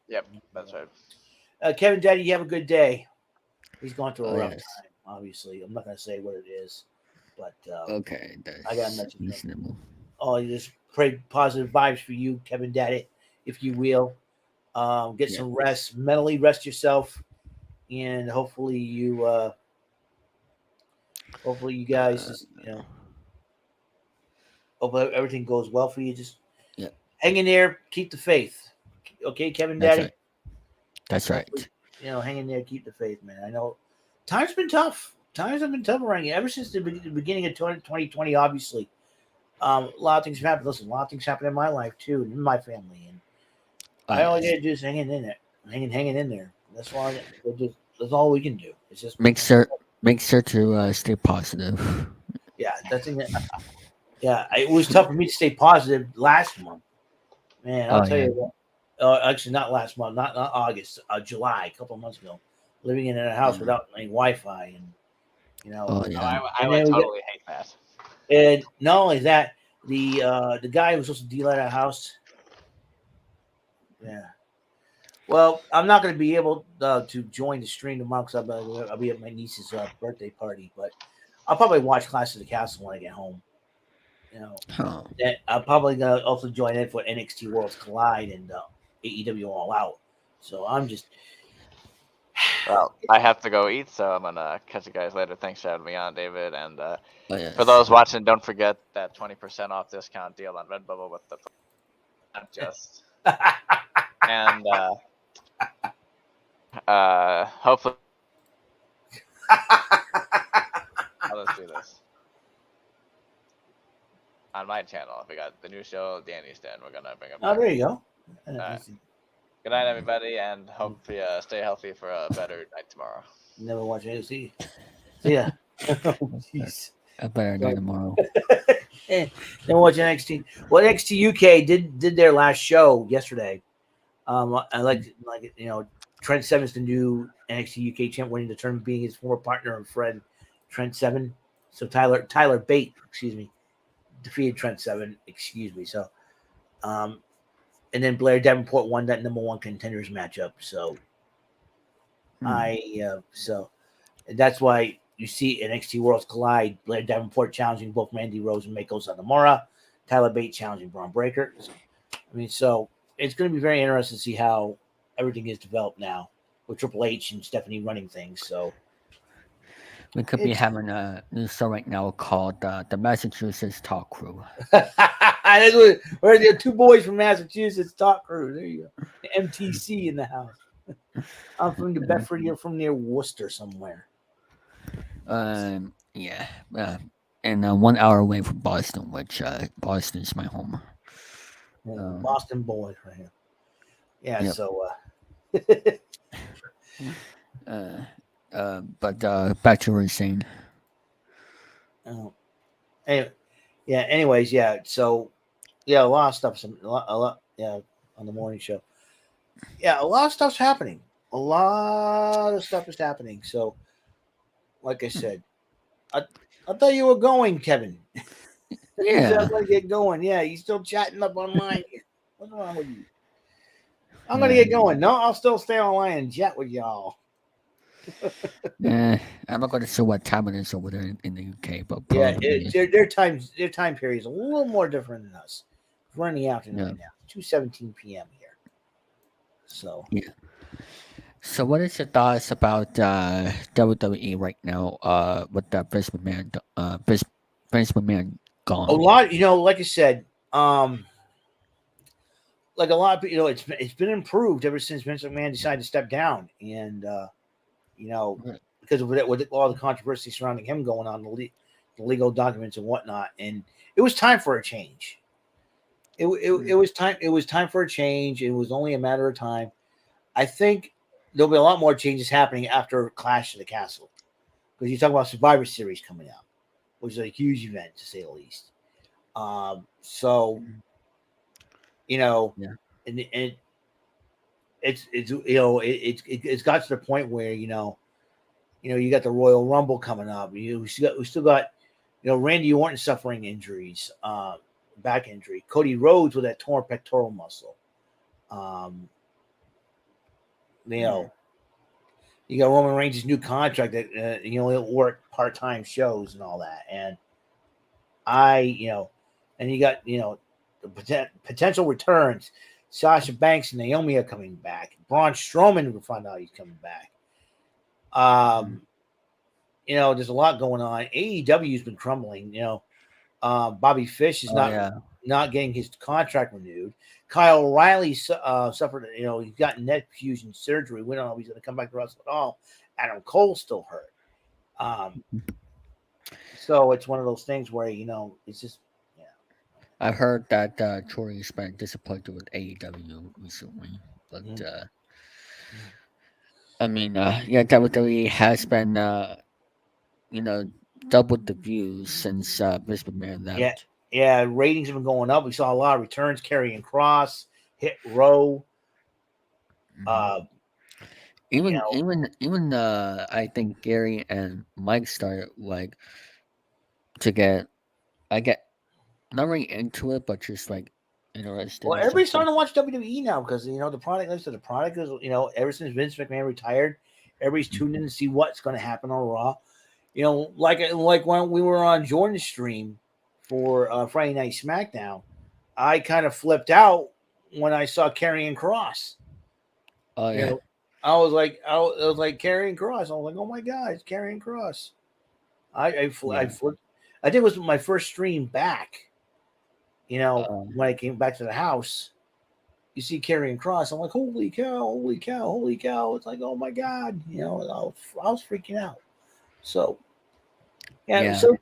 Yep, that's right. Kevin Daddy, you have a good day. He's gone through a Oh, rough yes. time, obviously. I'm not gonna say what it is, but Okay, I gotta that's mention him. reasonable. Oh, you just pray positive vibes for you, Kevin Daddy, if you will. Get some rest, mentally rest yourself, and hopefully you guys just, you know, hope everything goes well for you. Just Yeah, hang in there, keep the faith. Okay, Kevin that's Daddy. right. That's right. You know, hang in there, keep the faith, man. I know times been tough. Times have been tough around here ever since the beginning of 2020. Obviously, a lot of things have happened. Listen, a lot of things happened in my life too, and in my family, and all I Yes. gotta do is hanging in there, hanging in there. That's all. That's all we can do. It's just Make sure to stay positive. yeah. That's it. Yeah, it was tough for me to stay positive last month. Man, I'll Oh tell yeah. you what. Actually, not last month, not August, July, a couple of months ago, living in a house without any Wi-Fi, and you know, Oh Oh, yeah. I would totally hate that. and not only that, the guy who was supposed to deal at our house. Yeah. Well, I'm not going to be able to join the stream tomorrow because I'll be at my niece's birthday party, but I'll probably watch Clash of the Castle when I get home. You know, Oh. I'm probably gonna also join in for NXT Worlds Collide and AEW All Out. So I'm just Well, I have to go eat, so I'm gonna catch you guys later. Thanks for having me on, David. And Oh yes. for those watching, don't forget that 20% off discount deal on Redbubble with the not just and hopefully let's do this on my channel. We got the new show, Danny's Den. We're gonna bring up. oh, there you go. Right. Good night, everybody, and hope you stay healthy for a better night tomorrow. Never watch AOC. See ya. Oh, jeez. I better die tomorrow. Then watch NXT. Well, NXT UK did their last show yesterday. I like Trent Seven's the new NXT UK champ, winning the tournament, being his former partner and friend Trent Seven. So Tyler Bate, defeated Trent Seven. So, and then Blair Davenport won that number one contenders matchup. So, so that's why you see NXT Worlds Collide. Blair Davenport challenging both Mandy Rose and Mako Satomura. Tyler Bate challenging Braun Breaker. I mean, so it's going to be very interesting to see how everything is developed now with Triple H and Stephanie running things. So We could be having a new show right now called the Massachusetts Talk Crew. that's what we're the two boys from Massachusetts Talk Crew. There you go. The MTC in the house. I'm from New Bedford. You're from near Worcester somewhere. Yeah. And 1 hour away from Boston, which Boston is my home. Boston boys right here. Yeah. Yep. So. But back to what you're saying. Anyway, yeah. Anyways, yeah. So, yeah, a lot of stuff. A lot. Yeah, on the morning show. Yeah, a lot of stuff's happening. A lot of stuff is happening. So, like I said, I thought you were going, Kevin. Yeah. I'm gonna get going. Yeah, you still chatting up online. What's wrong with you? I'm gonna get going. No, I'll still stay online and chat with y'all. I'm not going to see what time it is over there in the UK, but yeah, their time period is a little more different than us. We're in the afternoon right now, 2:17 p.m. here. So yeah. So what is your thoughts about WWE right now? With the Vince McMahon gone. A lot, like I said, like a lot of people, it's been improved ever since Vince McMahon decided to step down, and because of with all the controversy surrounding him going on, the legal documents and whatnot, and it was time for a change. It was time. It was time for a change. It was only a matter of time. I think there'll be a lot more changes happening after Clash of the Castle, because you talk about Survivor Series coming out, which is a huge event to say the least. So, and it's got to the point where you got the Royal Rumble coming up. We still got Randy Orton suffering injuries, back injury. Cody Rhodes with that torn pectoral muscle. You got Roman Reigns' new contract that he'll work part-time shows and all that, and and you got the potential returns. Sasha Banks and Naomi are coming back. Braun Strowman, we find out he's coming back. There's a lot going on. AEW's been crumbling. Bobby Fish is not getting his contract renewed. Kyle O'Reilly suffered. He got neck fusion surgery. We don't know if he's going to come back to wrestle at all. Adam Cole's still hurt. So it's one of those things where it's just. I heard that Tori's been disappointed with AEW recently, but I mean, WWE has been doubled the views since Vince McMahon left. Yeah, ratings have been going up. We saw a lot of returns. Karrion Kross, Hit Row. Even I think Gary and Mike started to get not really into it, but just interested. Well, everybody's starting to watch WWE now because the product. Like I said, the product is ever since Vince McMahon retired, everybody's tuned in to see what's going to happen on Raw. Like when we were on Jordan's stream for Friday Night SmackDown, I kind of flipped out when I saw Karrion Kross. Oh yeah. I was like Karrion Kross. I was like, oh my god, it's Karrion Kross. I flipped. I think it was my first stream back. When I came back to the house, you see Karrion Kross. I'm like, holy cow, holy cow, holy cow. It's like, oh my God. I was freaking out. So, so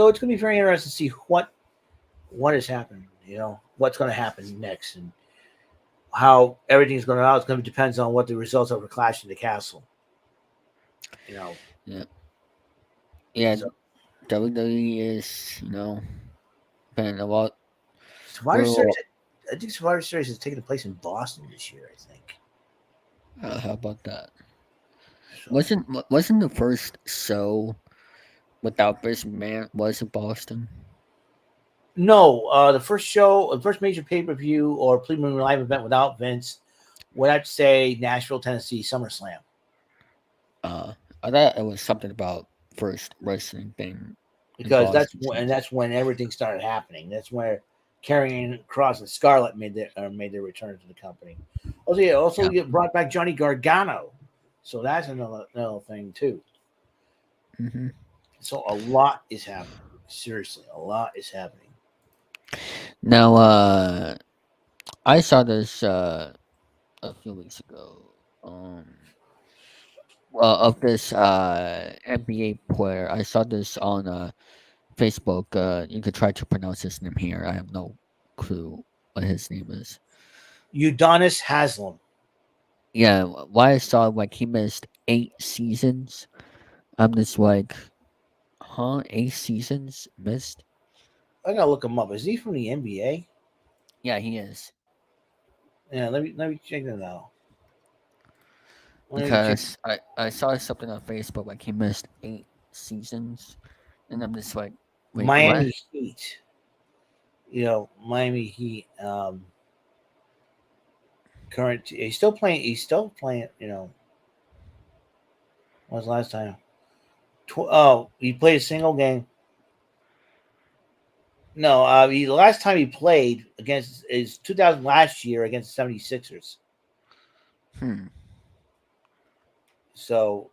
it's going to be very interesting to see what is happening, what's going to happen next and how everything's going to out. It's going to depend on what the results of the Clash in the Castle. Yeah. So, WWE is, been a lot. Survivor Series. Well, I think Survivor Series is taking place in Boston this year. I think how about that? so. Wasn't the first show without this man was in Boston? No, the first show, the first major pay per view or premium live event without Vince would have to say Nashville, Tennessee SummerSlam. Uh, I thought it was something about first wrestling thing in Because Boston. that's when everything started happening. That's where Karrion Cross and Scarlett made their return to the company. Also Yeah. you brought back Johnny Gargano, so that's another thing too. hmm So a lot is happening. Seriously, a lot is happening. Now, I saw this a few weeks ago. Well, of this NBA player, I saw this on Facebook. You could try to pronounce his name here. I have no clue what his name is. Udonis Haslam. Yeah, why I saw like he missed 8 seasons. I'm just like, huh? 8 seasons missed? I gotta look him up. Is he from the NBA? Yeah, he is. Yeah, let me check that out. Let me check. Because I saw something on Facebook like he missed 8 seasons, and I'm just like, wait, what? Miami Heat. Miami Heat. Current. He's still playing. He's still playing. When was the last time? He played a single game. No, the last time he played against is 2000 last year against the 76ers. Hmm. So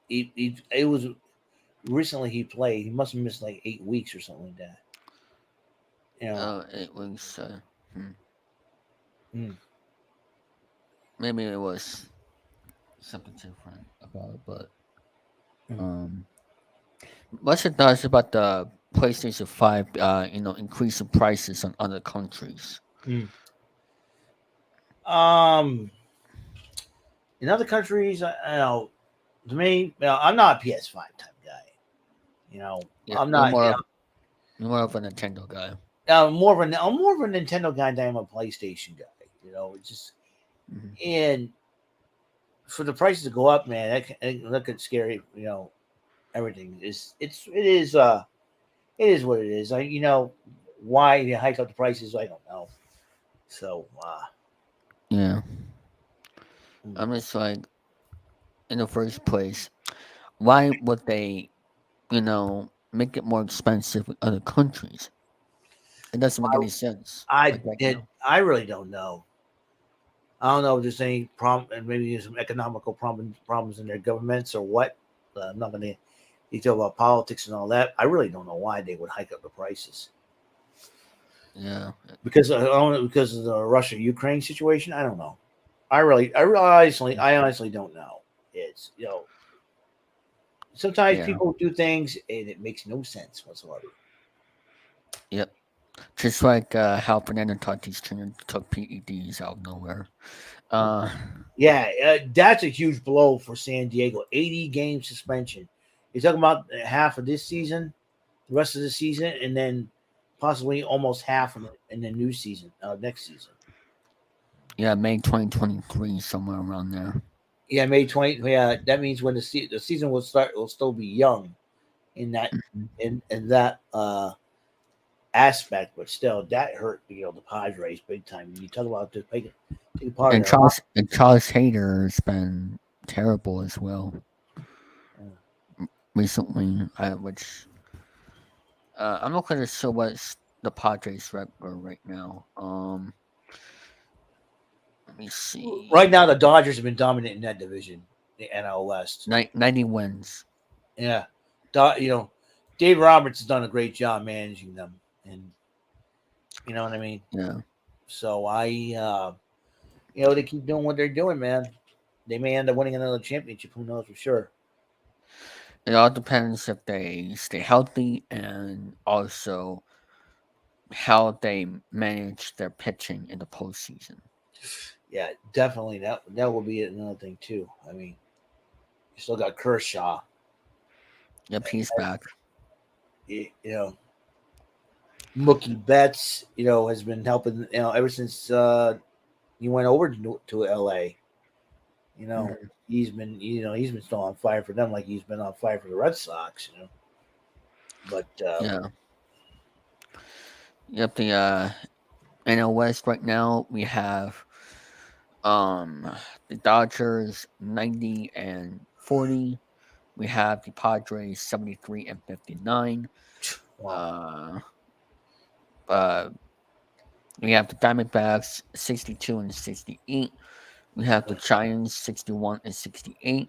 it was recently he played. He must have missed like 8 weeks or something like that. Oh, it was. Hmm. Mm. Maybe it was something different about it, but Mm. um, what's your thoughts about the PlayStation 5? Increasing prices on other countries. Mm. Um, in other countries, to me, I'm not a PS5 type guy. Yeah, I'm not. you're more of a Nintendo guy. I'm more of a Nintendo guy than I'm a PlayStation guy. It's just hmm and for the prices to go up, man, that could scare everything. It is what it is. Why they hiked up the prices, I don't know. So Yeah, mm. I'm just like, in the first place, why would they, make it more expensive with other countries? It doesn't make any sense. Like right now. I really don't know. I don't know if there's any problem, and maybe there's some economical problems in their governments or what. I'm not going to detail about politics and all that. I really don't know why they would hike up the prices. Yeah. Because I don't know, because of the Russia Ukraine situation. I don't know. I honestly don't know. It's sometimes Yeah. people do things and it makes no sense whatsoever. Yep. Just like how Fernando Tatis Jr. took PEDs out of nowhere. Uh, Yeah, that's a huge blow for San Diego. 80 game suspension. You're talking about half of this season, the rest of the season, and then possibly almost half in the new season, next season. yeah, May 2023, somewhere around there. Yeah, May 20. Yeah, that means when the season will still be young in that Mhm. in that aspect, but still that hurt the Padres big time. You talk about just taking part in And their life. Charles Hader has been terrible as well recently. Which I'm not quite sure what the Padres rep are right now. Let me Right see. now, the Dodgers have been dominant in that division, the NL West. 90 wins. Yeah, Dave Roberts has done a great job managing them, and you know what I mean. Yeah. So they keep doing what they're doing, man. They may end up winning another championship. Who knows for sure? It all depends if they stay healthy and also how they manage their pitching in the postseason. Yeah, definitely. That will be another thing too. I mean, you still got Kershaw. Yep, he's back. you know, Mookie Betts, has been helping, ever since he went over to LA. You know, Mhm. he's been still on fire for them, like he's been on fire for the Red Sox. But Yeah. Yep. The NL West right now we have um the Dodgers 90-40. We have the Padres 73-59. well, Uh, uh, we have the Diamondbacks 62-68. We have the Giants 61-68,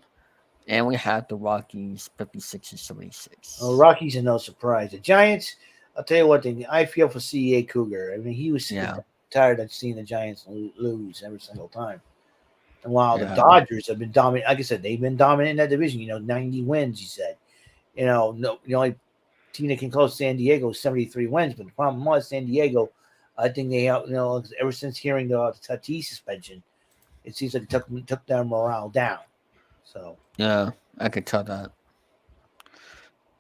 and we have the Rockies 56-76. Rockies are no surprise. The Giants, I'll tell you one thing. I feel for CEA Cougar. I mean, he was sick and Yeah, tired of seeing the Giants lose every single time. And while the yeah, Dodgers have been dominant, like I said, they've been dominant in that division. 90 wins. He said. No, the only team that can close San Diego is 73 wins. But the problem was San Diego. I think they, ever since hearing the Tatis suspension, it seems like it took their morale down. So yeah. I could tell that.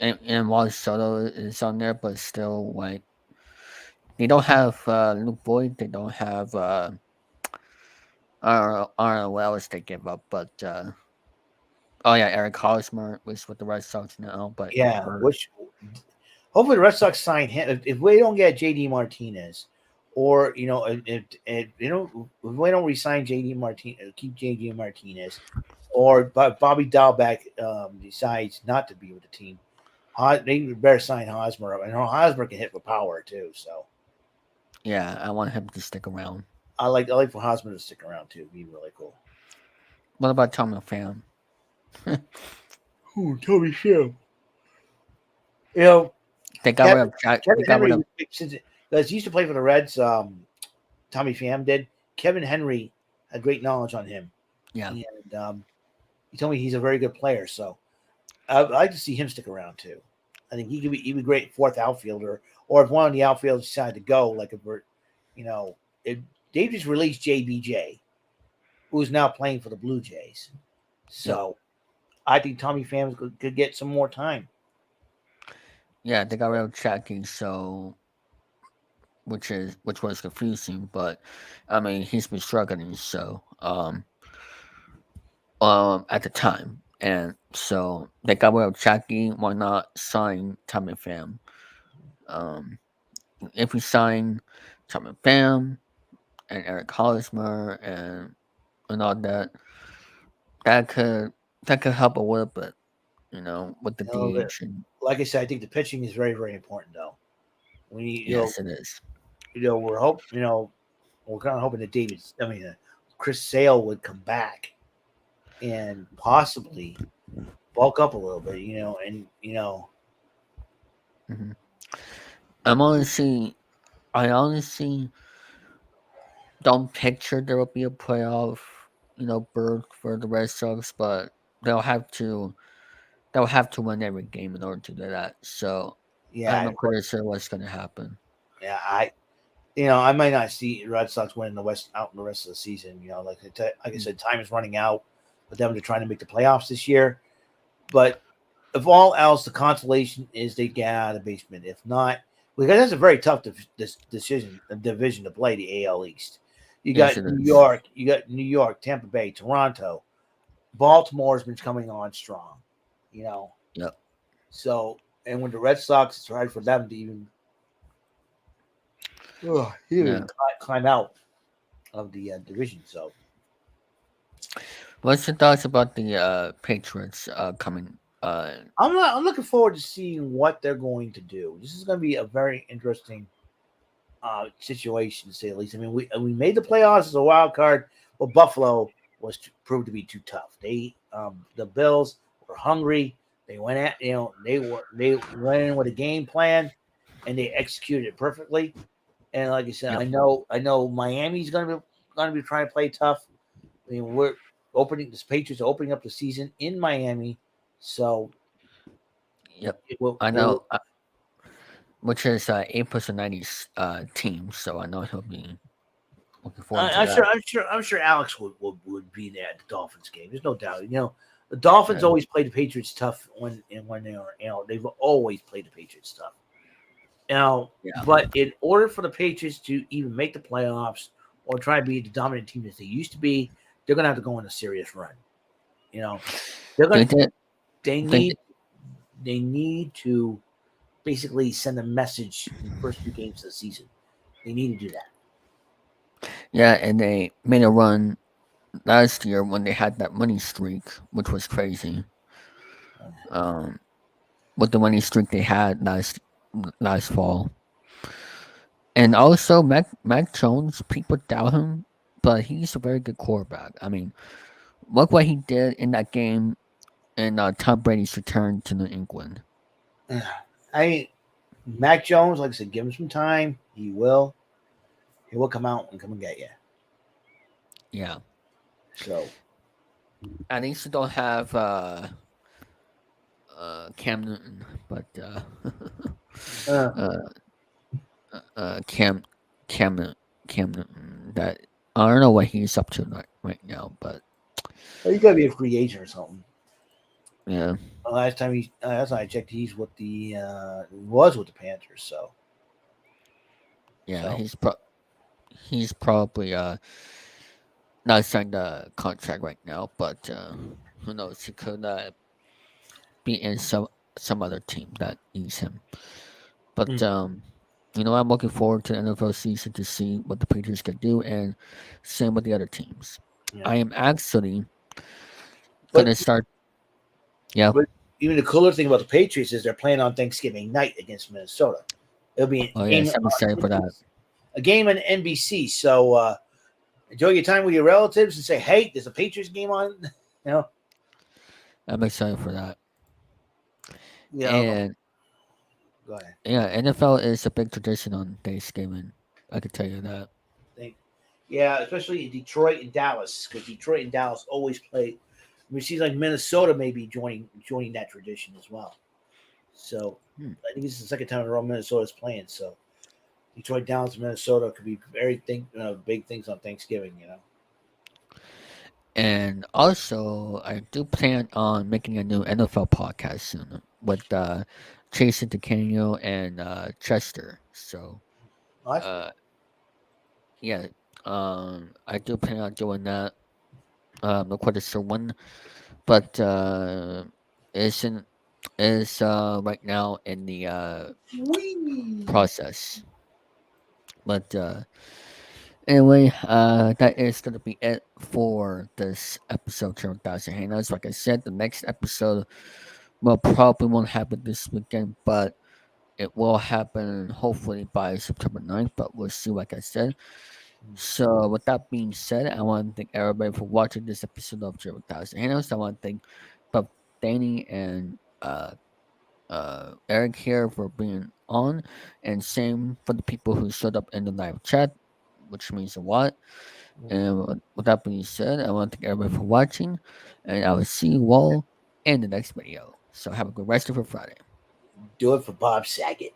And Juan Soto is on there, but still, like they don't have Luke Boyd. They don't have RLS. They give up, but oh yeah, Eric Hosmer was with the Red Sox now, but he yeah, hurt. which hopefully the Red Sox sign him. If we don't get JD Martinez, or if we don't resign JD Martinez, keep JD Martinez, or Bobby Dahlbeck decides not to be with the team, they better sign Hosmer up, and Hosmer can hit with power too. So Yeah, I want him to stick around. I like for Hosmer to stick around too. It'd be really cool. What about Tommy Pham? Ooh, Toby Shell. You know, They got rid Kevin of Jack. They Kevin got rid Henry, of because he used to play for the Reds. Tommy Pham did. Kevin Henry had great knowledge on him, yeah, and he told me he's a very good player. So I'd like to see him stick around too. I think he'd be great fourth outfielder, or if one of the outfielders decided to go, like if they just released JBJ, who's now playing for the Blue Jays. yep, So I think Tommy Pham could get some more time. yeah. They got rid of Jackie, so which was confusing, but I mean he's been struggling, so at the time, and so they got rid of Jackie. Why not sign Tommy Pham? Um, if we sign Tommy Pham and Eric Hosmer and all that, that could that could help a little bit, with the That, DH. And like I said, I think the pitching is very, very important though. We need, yes, it is. we're kind of hoping that Chris Sale would come back and possibly bulk up a little bit, and Hmm. I'm honestly, I honestly don't picture there will be a playoff, berth for the Red Sox, but they'll have to they'll have to win every game in order to do that. So I'm yeah, not pretty sure what's going to happen. yeah, I might not see Red Sox winning the West out in the rest of the season. Like I said, time is running out with them to trying to make the playoffs this year. But if all else, the consolation is they get out of the basement. If not, because that's a very tough division to play, the AL East. Yes, it is. You got New York, Tampa Bay, Toronto, Baltimore's been coming on strong, you know. Yep. So, and when the Red Sox, it's hard for them to even Yeah. climb out of the division. So, What's your thoughts about the Patriots coming? I'm looking forward to seeing what they're going to do. This is going to be a very interesting situation, to say the least. I mean, we made the playoffs as a wild card, but Buffalo proved to be too tough. The Bills were hungry. They went at they went in with a game plan, and they executed it perfectly. And like I said, Yep. I know Miami's going to be trying to play tough. I mean, the Patriots are opening up the season in Miami, so Yep. it will I it will know. Which is 8+90 team, so I know he'll be looking forward to I'm that. sure. I'm sure. Alex would be there at the Dolphins game. There's no doubt. The Dolphins Yeah. always played the Patriots tough when they are, they've always played the Patriots tough. Yeah. But in order for the Patriots to even make the playoffs or try to be the dominant team that they used to be, they're gonna have to go on a serious run. You know, they're They gonna did. they They did. need to basically send a message in the first 2 games of the season. They need to do that. Yeah, and they made a run last year when they had that money streak, which was crazy. Um, with the money streak they had last fall, and also Mac Jones, people doubt him, but he's a very good quarterback. I mean, look what he did in that game in Tom Brady's return to New England. I Mac Jones, like I said, give him some time. He will. He will come out and come and get you. Yeah, So at least you don't have Cam Newton, but uh, uh, Cam Cam Newton, Cam Newton. That I don't know what he's up to right now, but you got to be a free agent or something. yeah, Last time I checked, he's with the was with the Panthers. yeah, So he's probably not signed a contract right now, but who knows? He could be in some other team that needs him. But mm, I'm looking forward to the NFL season to see what the Patriots can do, and same with the other teams. yeah. I am actually But gonna start. Yeah. but even the cooler thing about the Patriots is they're playing on Thanksgiving night against Minnesota. It'll be Oh a game yes, I'm excited for that. on NBC. So enjoy your time with your relatives and say, "Hey, there's a Patriots game on." You know, I'm excited for that. you know. And Go ahead. yeah, NFL is a big tradition on Thanksgiving. I can tell you that. Think. Yeah, especially in Detroit and Dallas, because Detroit and Dallas always play. It seems like Minnesota may be joining that tradition as well. So Hmm. I think this is the second time in a row Minnesota's playing. So Detroit, Dallas, Minnesota could be big things on Thanksgiving. And also, I do plan on making a new NFL podcast soon with Jason DeCanio and Chester. So, Well, that's good. uh, yeah, I do plan on doing that. Not quite sure when, but it's in is right now in the Whee! process. But anyway, that is gonna be it for this episode, 1000 Hangouts. Like I said, the next episode will probably won't happen this weekend, but it will happen hopefully by September 9th, but we'll see, like I said. So, with that being said, I want to thank everybody for watching this episode of 1000 Hangouts. I want to thank both Danny and Eric here for being on, and same for the people who showed up in the live chat, which means a lot. And with that being said, I want to thank everybody for watching, and I will see you all in the next video. So have a good rest of your Friday. Do it for Bob Saget.